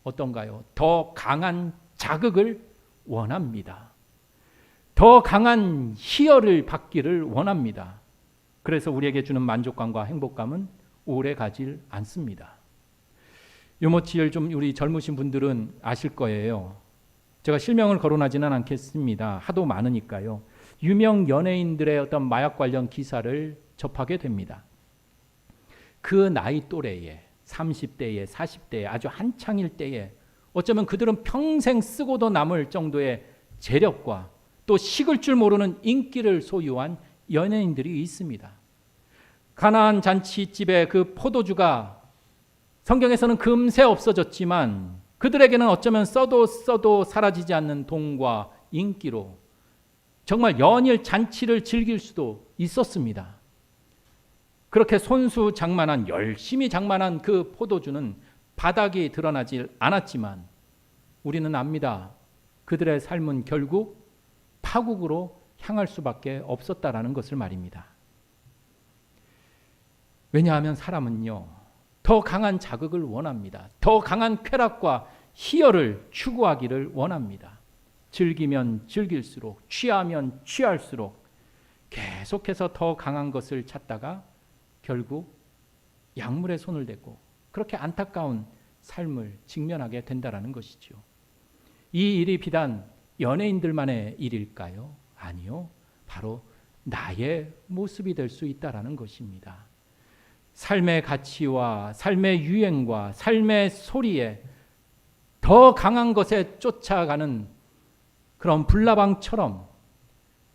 S3: 어떤가요? 더 강한 자극을 원합니다. 더 강한 희열을 받기를 원합니다. 그래서 우리에게 주는 만족감과 행복감은 오래 가질 않습니다. 유모치를 좀 우리 젊으신 분들은 아실 거예요. 제가 실명을 거론하지는 않겠습니다. 하도 많으니까요. 유명 연예인들의 어떤 마약 관련 기사를 접하게 됩니다. 그 나이 또래에 30대에 40대에 아주 한창일 때에 어쩌면 그들은 평생 쓰고도 남을 정도의 재력과 또 식을 줄 모르는 인기를 소유한 연예인들이 있습니다. 가나안 잔치집의 그 포도주가 성경에서는 금세 없어졌지만 그들에게는 어쩌면 써도 사라지지 않는 돈과 인기로 정말 연일 잔치를 즐길 수도 있었습니다. 그렇게 손수 장만한, 열심히 장만한 그 포도주는 바닥이 드러나질 않았지만 우리는 압니다. 그들의 삶은 결국 파국으로 향할 수밖에 없었다라는 것을 말입니다. 왜냐하면 사람은요, 더 강한 자극을 원합니다. 더 강한 쾌락과 희열을 추구하기를 원합니다. 즐기면 즐길수록, 취하면 취할수록 계속해서 더 강한 것을 찾다가 결국 약물에 손을 대고 그렇게 안타까운 삶을 직면하게 된다는 것이죠. 이 일이 비단 연예인들만의 일일까요? 아니요. 바로 나의 모습이 될 수 있다는 것입니다. 삶의 가치와 삶의 유행과 삶의 소리에 더 강한 것에 쫓아가는 그런 불나방처럼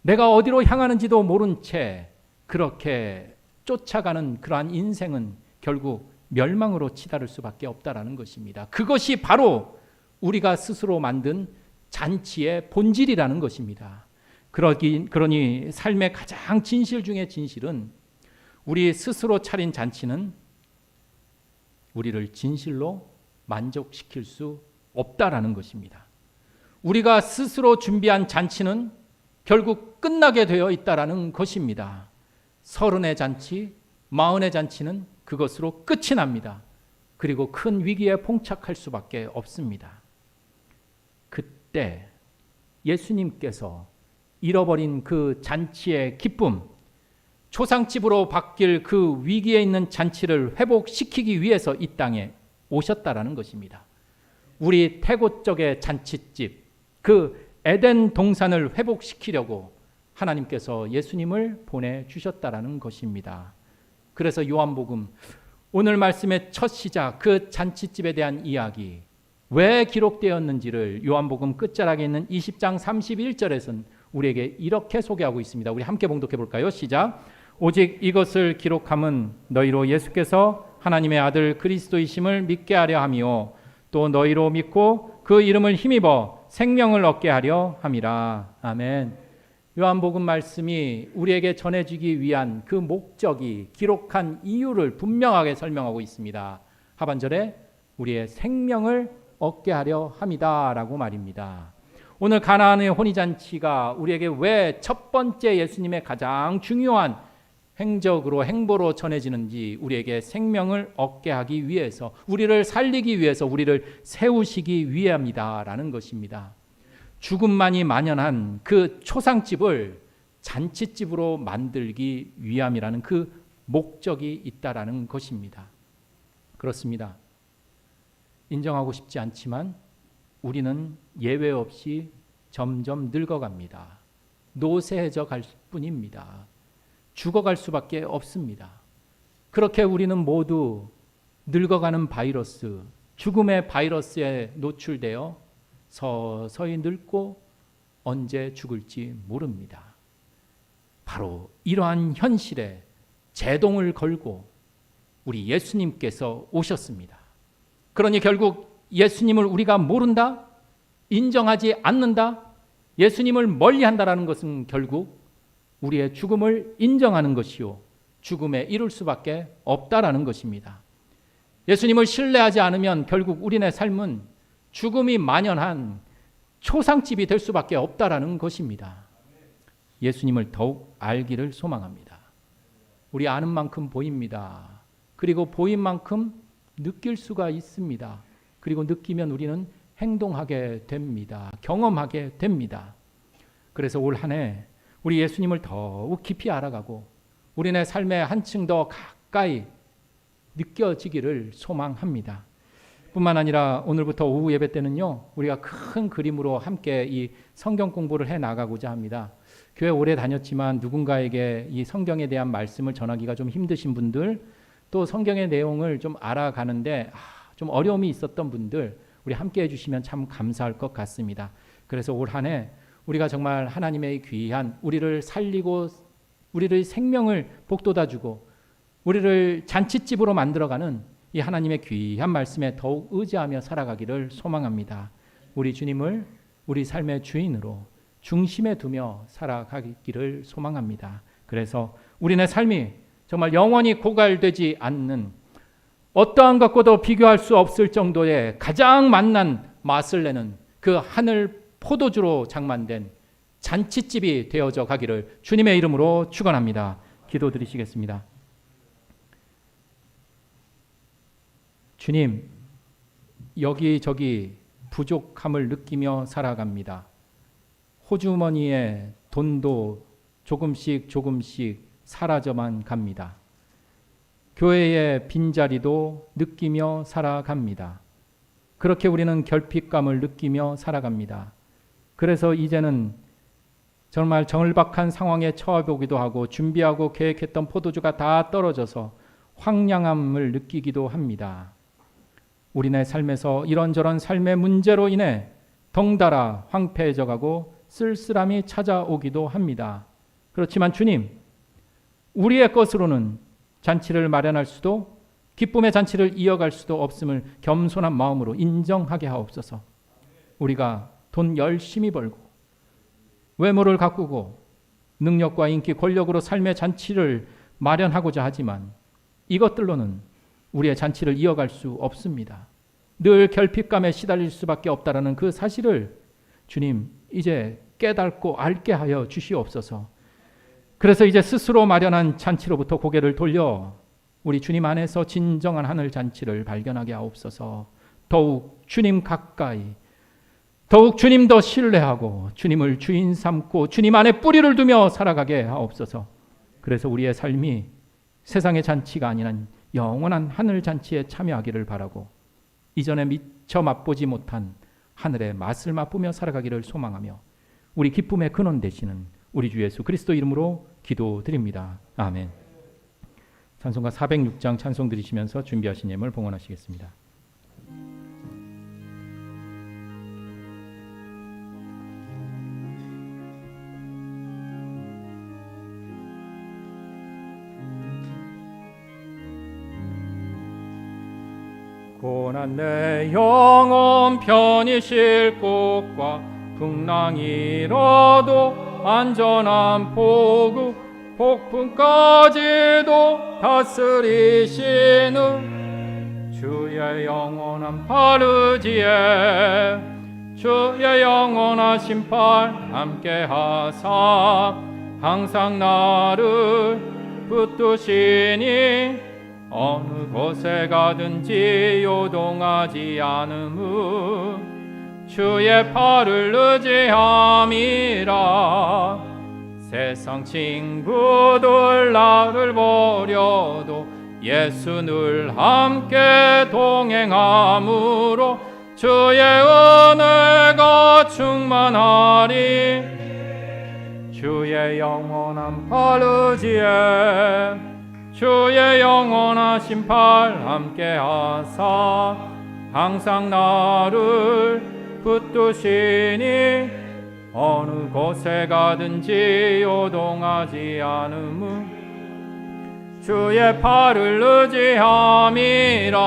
S3: 내가 어디로 향하는지도 모른 채 그렇게 쫓아가는 그러한 인생은 결국 멸망으로 치달을 수밖에 없다라는 것입니다. 그것이 바로 우리가 스스로 만든 잔치의 본질이라는 것입니다. 그러니 삶의 가장 진실 중의 진실은 우리 스스로 차린 잔치는 우리를 진실로 만족시킬 수 없다라는 것입니다. 우리가 스스로 준비한 잔치는 결국 끝나게 되어 있다라는 것입니다. 30의 잔치, 40의 잔치는 그것으로 끝이 납니다. 그리고 큰 위기에 봉착할 수밖에 없습니다. 그때 예수님께서 잃어버린 그 잔치의 기쁨, 초상집으로 바뀔 그 위기에 있는 잔치를 회복시키기 위해서 이 땅에 오셨다라는 것입니다. 우리 태고적의 잔치집, 그 에덴 동산을 회복시키려고 하나님께서 예수님을 보내주셨다라는 것입니다. 그래서 요한복음 오늘 말씀의 첫 시작, 그 잔치집에 대한 이야기 왜 기록되었는지를 요한복음 끝자락에 있는 20장 31절에서는 우리에게 이렇게 소개하고 있습니다. 우리 함께 봉독해 볼까요? 시작. 오직 이것을 기록함은 너희로 예수께서 하나님의 아들 그리스도이심을 믿게 하려 함이요 또 너희로 믿고 그 이름을 힘입어 생명을 얻게 하려 함이라. 아멘. 요한복음 말씀이 우리에게 전해지기 위한 그 목적이 기록한 이유를 분명하게 설명하고 있습니다. 하반절에 우리의 생명을 얻게 하려 함이다라고 말입니다. 오늘 가나안의 혼인잔치가 우리에게 왜 첫 번째 예수님의 가장 중요한 행보로 전해지는지, 우리에게 생명을 얻게 하기 위해서, 우리를 살리기 위해서, 우리를 세우시기 위함이다라는 것입니다. 죽음만이 만연한 그 초상집을 잔치집으로 만들기 위함이라는 그 목적이 있다라는 것입니다. 그렇습니다. 인정하고 싶지 않지만 우리는 예외 없이 점점 늙어갑니다. 노쇠해져 갈 뿐입니다. 죽어갈 수밖에 없습니다. 그렇게 우리는 모두 늙어가는 바이러스, 죽음의 바이러스에 노출되어 서서히 늙고 언제 죽을지 모릅니다. 바로 이러한 현실에 제동을 걸고 우리 예수님께서 오셨습니다. 그러니 결국 예수님을 우리가 모른다, 인정하지 않는다, 예수님을 멀리한다라는 것은 결국 우리의 죽음을 인정하는 것이요, 죽음에 이를 수밖에 없다라는 것입니다. 예수님을 신뢰하지 않으면 결국 우리네 삶은 죽음이 만연한 초상집이 될 수밖에 없다라는 것입니다. 예수님을 더욱 알기를 소망합니다. 우리 아는 만큼 보입니다. 그리고 보인 만큼 느낄 수가 있습니다. 그리고 느끼면 우리는 행동하게 됩니다. 경험하게 됩니다. 그래서 올 한 해 우리 예수님을 더욱 깊이 알아가고 우리네 삶에 한층 더 가까이 느껴지기를 소망합니다. 뿐만 아니라 오늘부터 오후 예배 때는요, 우리가 큰 그림으로 함께 이 성경 공부를 해 나가고자 합니다. 교회 오래 다녔지만 누군가에게 이 성경에 대한 말씀을 전하기가 좀 힘드신 분들, 또 성경의 내용을 좀 알아가는데 좀 어려움이 있었던 분들, 우리 함께 해주시면 참 감사할 것 같습니다. 그래서 올 한 해 우리가 정말 하나님의 귀한, 우리를 살리고 우리를 생명을 복돋아주고 우리를 잔치집으로 만들어가는 이 하나님의 귀한 말씀에 더욱 의지하며 살아가기를 소망합니다. 우리 주님을 우리 삶의 주인으로 중심에 두며 살아가기를 소망합니다. 그래서 우리네 삶이 정말 영원히 고갈되지 않는, 어떠한 것과도 비교할 수 없을 정도의 가장 맛난 맛을 내는 그 하늘 포도주로 장만된 잔치집이 되어져 가기를 주님의 이름으로 축원합니다. 기도드리시겠습니다. 주님, 여기저기 부족함을 느끼며 살아갑니다. 호주머니에 돈도 조금씩 사라져만 갑니다. 교회의 빈자리도 느끼며 살아갑니다. 그렇게 우리는 결핍감을 느끼며 살아갑니다. 그래서 이제는 정말 정을박한 상황에 처해보기도 하고 준비하고 계획했던 포도주가 다 떨어져서 황량함을 느끼기도 합니다. 우리네 삶에서 이런저런 삶의 문제로 인해 덩달아 황폐해져 가고 쓸쓸함이 찾아오기도 합니다. 그렇지만 주님, 우리의 것으로는 잔치를 마련할 수도 기쁨의 잔치를 이어갈 수도 없음을 겸손한 마음으로 인정하게 하옵소서. 우리가 돈 열심히 벌고 외모를 가꾸고 능력과 인기, 권력으로 삶의 잔치를 마련하고자 하지만 이것들로는 우리의 잔치를 이어갈 수 없습니다. 늘 결핍감에 시달릴 수밖에 없다라는 그 사실을 주님 이제 깨닫고 알게 하여 주시옵소서. 그래서 이제 스스로 마련한 잔치로부터 고개를 돌려 우리 주님 안에서 진정한 하늘 잔치를 발견하게 하옵소서. 더욱 주님 가까이, 더욱 주님 더 신뢰하고 주님을 주인 삼고 주님 안에 뿌리를 두며 살아가게 하옵소서. 그래서 우리의 삶이 세상의 잔치가 아닌 영원한 하늘 잔치에 참여하기를 바라고 이전에 미처 맛보지 못한 하늘의 맛을 맛보며 살아가기를 소망하며 우리 기쁨의 근원 되시는 우리 주 예수 그리스도 이름으로 기도드립니다. 아멘. 찬송가 406장 찬송 드리시면서 준비하신 예물 봉헌하시겠습니다. 고난 내 영혼 편히 쉴 곳과 풍랑이라도 안전한 폭우 폭풍까지도 다스리시는 주의 영원한 바르지에 주의 영원하신 팔 함께하사 항상 나를 붙드시니 어느 곳에 가든지 요동하지 않음은 주의 팔을 의지함이라. 세상 친구들 나를 버려도 예수 늘 함께 동행함으로 주의 은혜가 충만하리. 주의 영원한 팔 의지에 주의 영원하신 팔 함께하사 항상 나를 붙드시니 어느 곳에 가든지 요동하지 않음은 주의 팔을 의지함이라.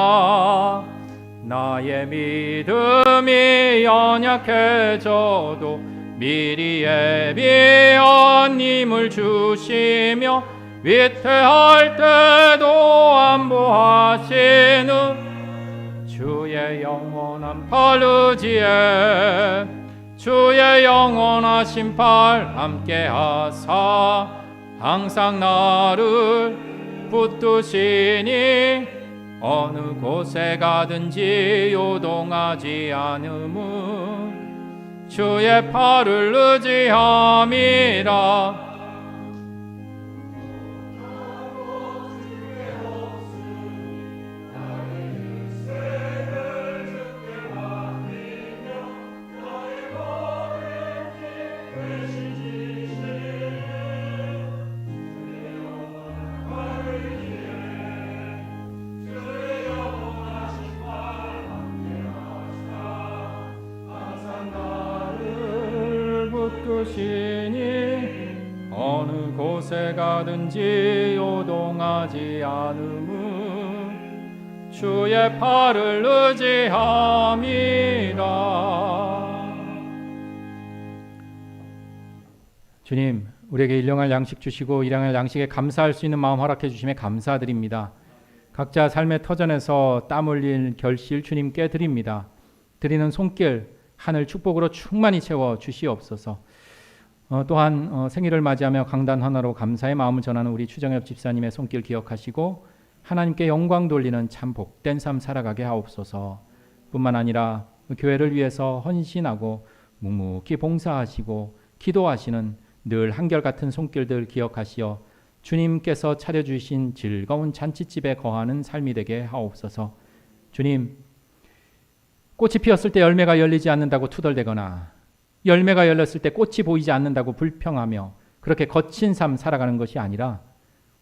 S3: 나의 믿음이 연약해져도 미리 예비한 힘을 주시며 위태할 때도 안보하시는 주의 영원한 팔 의지에 주의 영원하신 팔 함께하사 항상 나를 붙드시니 어느 곳에 가든지 요동하지 않음은 주의 팔을 의지함이라. 붙드시니 어느 곳에 가든지 요동하지 않음은 주의 팔을 의지함이라. 주님, 우리에게 일용할 양식 주시고 일용할 양식에 감사할 수 있는 마음 허락해 주심에 감사드립니다. 각자 삶의 터전에서 땀 흘릴 결실 주님께 드립니다. 드리는 손길 하늘 축복으로 충만히 채워 주시옵소서. 또한 생일을 맞이하며 강단 하나로 감사의 마음을 전하는 우리 추정엽 집사님의 손길 기억하시고 하나님께 영광 돌리는 참 복된 삶 살아가게 하옵소서. 뿐만 아니라 교회를 위해서 헌신하고 묵묵히 봉사하시고 기도하시는 늘 한결같은 손길들 기억하시어 주님께서 차려주신 즐거운 잔치집에 거하는 삶이 되게 하옵소서. 주님, 꽃이 피었을 때 열매가 열리지 않는다고 투덜대거나 열매가 열렸을 때 꽃이 보이지 않는다고 불평하며 그렇게 거친 삶 살아가는 것이 아니라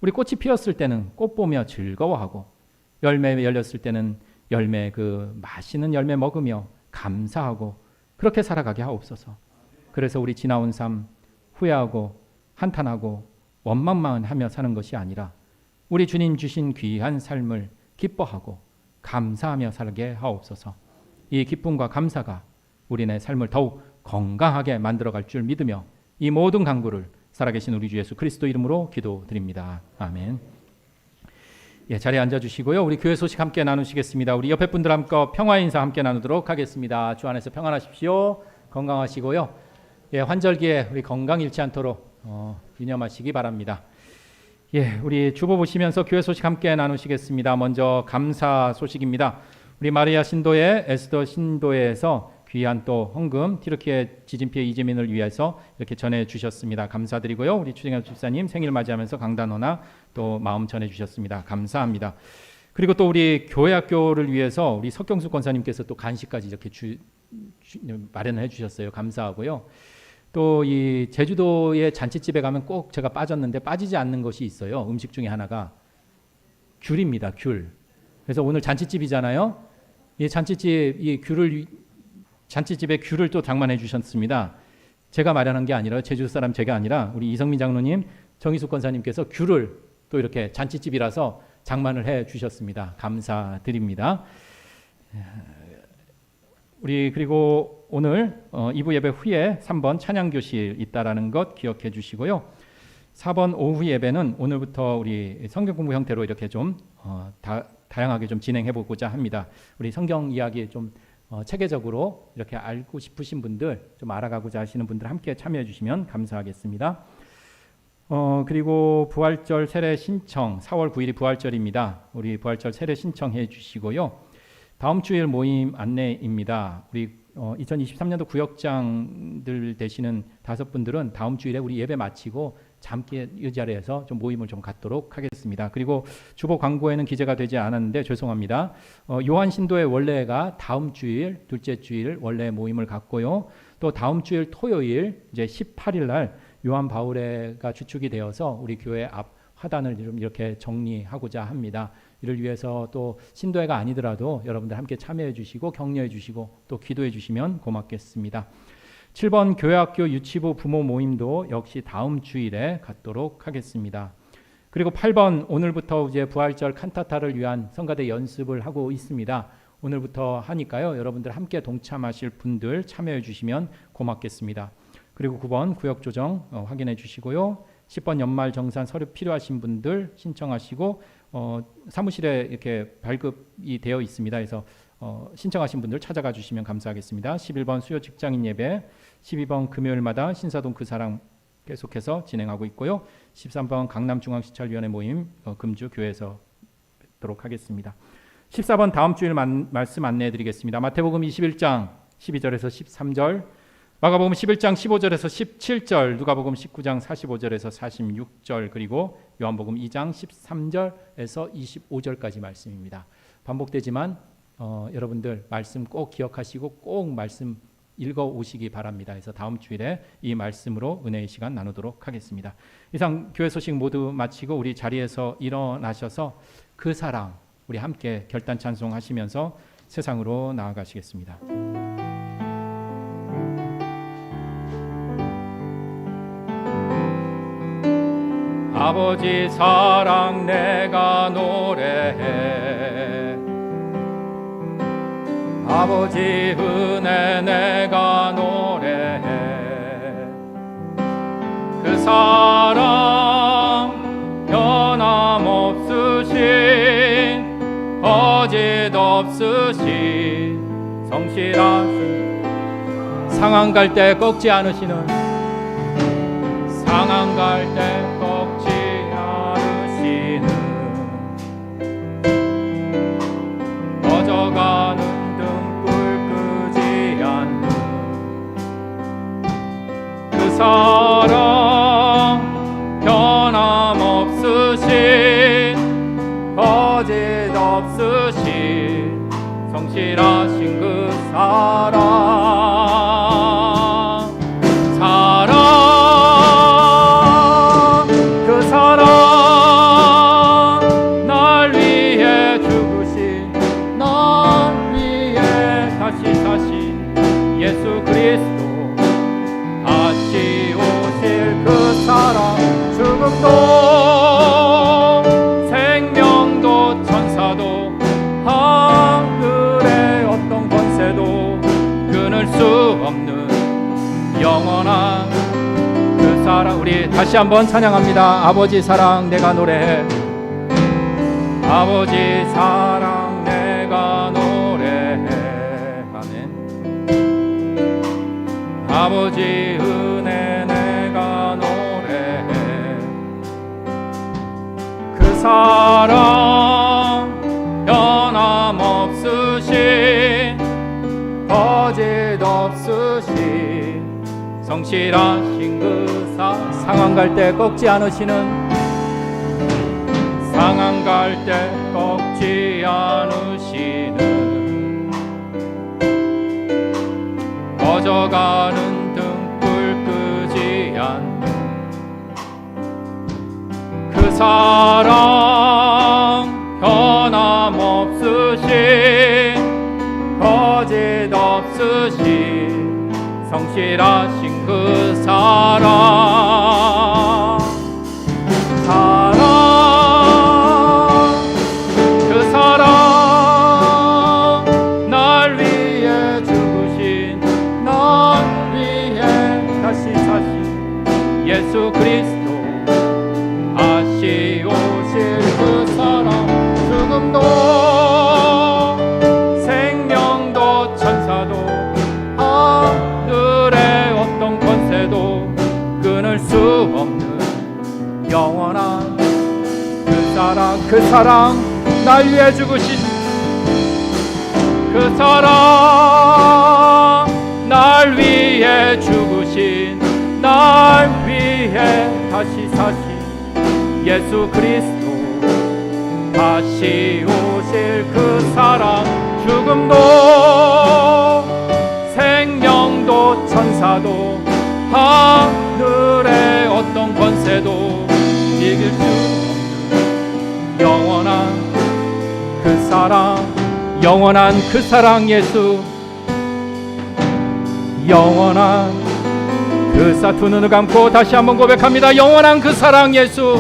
S3: 우리 꽃이 피었을 때는 꽃 보며 즐거워하고 열매 열렸을 때는 열매 맛있는 열매 먹으며 감사하고 그렇게 살아가게 하옵소서. 그래서 우리 지나온 삶 후회하고 한탄하고 원망만 하며 사는 것이 아니라 우리 주님 주신 귀한 삶을 기뻐하고 감사하며 살게 하옵소서. 이 기쁨과 감사가 우리네 삶을 더욱 건강하게 만들어갈 줄 믿으며 이 모든 간구를 살아계신 우리 주 예수 그리스도 이름으로 기도드립니다. 아멘. 자리에 앉아주시고요. 우리 교회 소식 함께 나누시겠습니다. 우리 옆에 분들 함께 평화 인사 함께 나누도록 하겠습니다. 주 안에서 평안하십시오. 건강하시고요. 환절기에 우리 건강 잃지 않도록 유념하시기 바랍니다. 우리 주보 보시면서 교회 소식 함께 나누시겠습니다. 먼저 감사 소식입니다. 우리 마리아 신도회, 에스더 신도회에서 귀한 또 헌금 튀르키예 지진 피해 이재민을 위해서 이렇게 전해 주셨습니다. 감사드리고요. 우리 추정엽 집사님 생일 맞이하면서 강단호나 또 마음 전해 주셨습니다. 감사합니다. 그리고 또 우리 교회학교를 위해서 우리 석경수 권사님께서 또 간식까지 이렇게 마련해 주셨어요. 감사하고요. 또 이 제주도의 잔치집에 가면 꼭 제가 빠졌는데 빠지지 않는 것이 있어요. 음식 중에 하나가 귤입니다. 귤. 그래서 오늘 잔치집이잖아요. 이 잔치집 이 귤을 잔치집에 귤을 또 장만해 주셨습니다. 제가 마련한 게 아니라 제주 사람 제가 아니라 우리 이성민 장로님, 정희숙 권사님께서 귤을 또 이렇게 잔치집이라서 장만을 해 주셨습니다. 감사드립니다. 우리 그리고 오늘 2부 예배 후에 3번 찬양교실 있다라는 것 기억해 주시고요. 4번 오후 예배는 오늘부터 우리 성경 공부 형태로 이렇게 좀 다양하게 좀 진행해 보고자 합니다. 우리 성경 이야기 좀 체계적으로 이렇게 알고 싶으신 분들, 좀 알아가고자 하시는 분들 함께 참여해 주시면 감사하겠습니다. 그리고 부활절 세례 신청 4월 9일이 부활절입니다. 우리 부활절 세례 신청해 주시고요. 다음 주일 모임 안내입니다. 우리 2023년도 구역장들 되시는 5분들은 다음 주일에 우리 예배 마치고 잠깐 이 자리에서 좀 모임을 좀 갖도록 하겠습니다. 그리고 주보 광고에는 기재가 되지 않았는데 죄송합니다. 요한 신도의 원래가 다음 주일, 둘째 주일 원래 모임을 갖고요. 또 다음 주일 토요일 이제 18일 날 요한 바울회가 주축이 되어서 우리 교회 앞 화단을 좀 이렇게 정리하고자 합니다. 이를 위해서 또 신도회가 아니더라도 여러분들 함께 참여해 주시고 격려해 주시고 또 기도해 주시면 고맙겠습니다. 7번 교회학교 유치부 부모 모임도 역시 다음 주일에 갖도록 하겠습니다. 그리고 8번 오늘부터 이제 부활절 칸타타를 위한 성가대 연습을 하고 있습니다. 오늘부터 하니까요. 여러분들 함께 동참하실 분들 참여해 주시면 고맙겠습니다. 그리고 9번 구역 조정 확인해 주시고요. 10번 연말 정산 서류 필요하신 분들 신청하시고 사무실에 이렇게 발급이 되어 있습니다. 그래서 신청하신 분들 찾아가 주시면 감사하겠습니다. 11번 수요 직장인 예배, 12번 금요일마다 신사동 그 사랑 계속해서 진행하고 있고요. 13번 강남중앙시찰위원회 모임 금주 교회에서 뵙도록 하겠습니다. 14번 다음 주일 말씀 안내해 드리겠습니다. 마태복음 21장 12절에서 13절, 마가복음 11장 15절에서 17절, 누가복음 19장 45절에서 46절, 그리고 요한복음 2장 13절에서 25절까지 말씀입니다. 반복되지만 여러분들 말씀 꼭 기억하시고 꼭 말씀 읽어 오시기 바랍니다. 그래서 다음 주일에 이 말씀으로 은혜의 시간 나누도록 하겠습니다. 이상 교회 소식 모두 마치고 우리 자리에서 일어나셔서 그 사랑 우리 함께 결단 찬송하시면서 세상으로 나아가시겠습니다. 아버지 사랑 내가 노래해, 아버지 은혜 내가 노래해. 그 사랑 변함없으신 거짓없으신 성실하신 상한 갈 때 꺾지 않으시는 상한 갈 때 꺾지 않으시는 꺼져가는 등불 끄지 않는 그 사랑 변함없으신 거짓없으신 성실하신 그 사랑 그 사랑 날 위해 죽으신 날 위해 다시 사신 예수 그리스도 다시 오실 그 사랑 죽음도 생명도 천사도 하늘의 어떤 권세도 끊을 수 없는 영원한 그 사랑. 우리 다시 한번 찬양합니다. 아버지 사랑 내가 노래해, 아버지 사랑 내가 노래해. 아멘. 아버지 은혜 내가 노래해. 그 사랑 변함없으신 거짓없으신 성실하신 그 상한 갈 때 꺾지 않으시는 상한 갈 때 꺾지 않으시는 꺼져가는 등불 끄지 않는 그 사랑 변함없으신 거짓없으신 성실하신 그 사랑 그 사랑 날 위해 죽으신 그 사랑 날 위해 죽으신 그 사랑 날 위해 죽으신 날 위해 다시 사신 예수 그리스도 다시 오실 그 사랑 죽음도 생명도 천사도 하늘의 어떤 권세도 이길 수 없는 영원한 그 사랑 예수 영원한 그 두 눈을 감고 다시 한번 고백합니다. 영원한 그 사랑 예수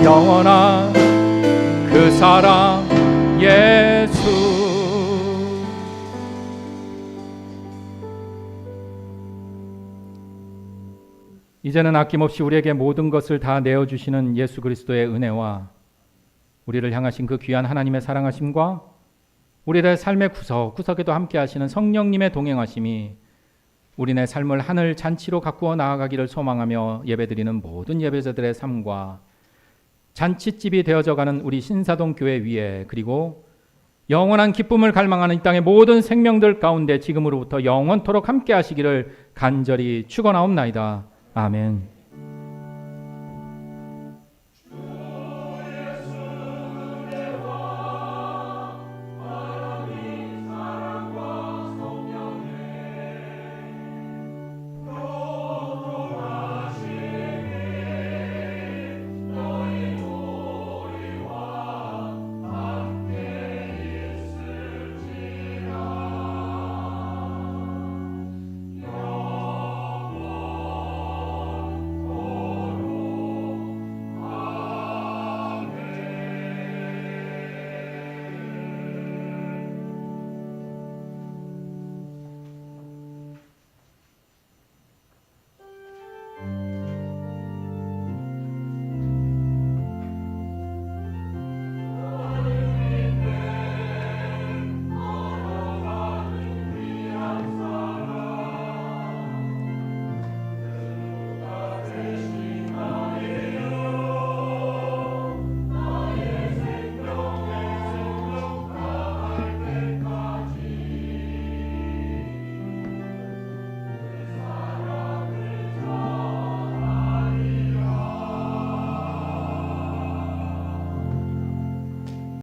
S3: 영원한 그 사랑 예수. 이제는 아낌없이 우리에게 모든 것을 다 내어주시는 예수 그리스도의 은혜와 우리를 향하신 그 귀한 하나님의 사랑하심과 우리의 삶의 구석구석에도 함께 하시는 성령님의 동행하심이 우리네 삶을 하늘 잔치로 가꾸어 나아가기를 소망하며 예배드리는 모든 예배자들의 삶과 잔치집이 되어져가는 우리 신사동 교회 위에 그리고 영원한 기쁨을 갈망하는 이 땅의 모든 생명들 가운데 지금으로부터 영원토록 함께 하시기를 간절히 축원하옵나이다. 아멘.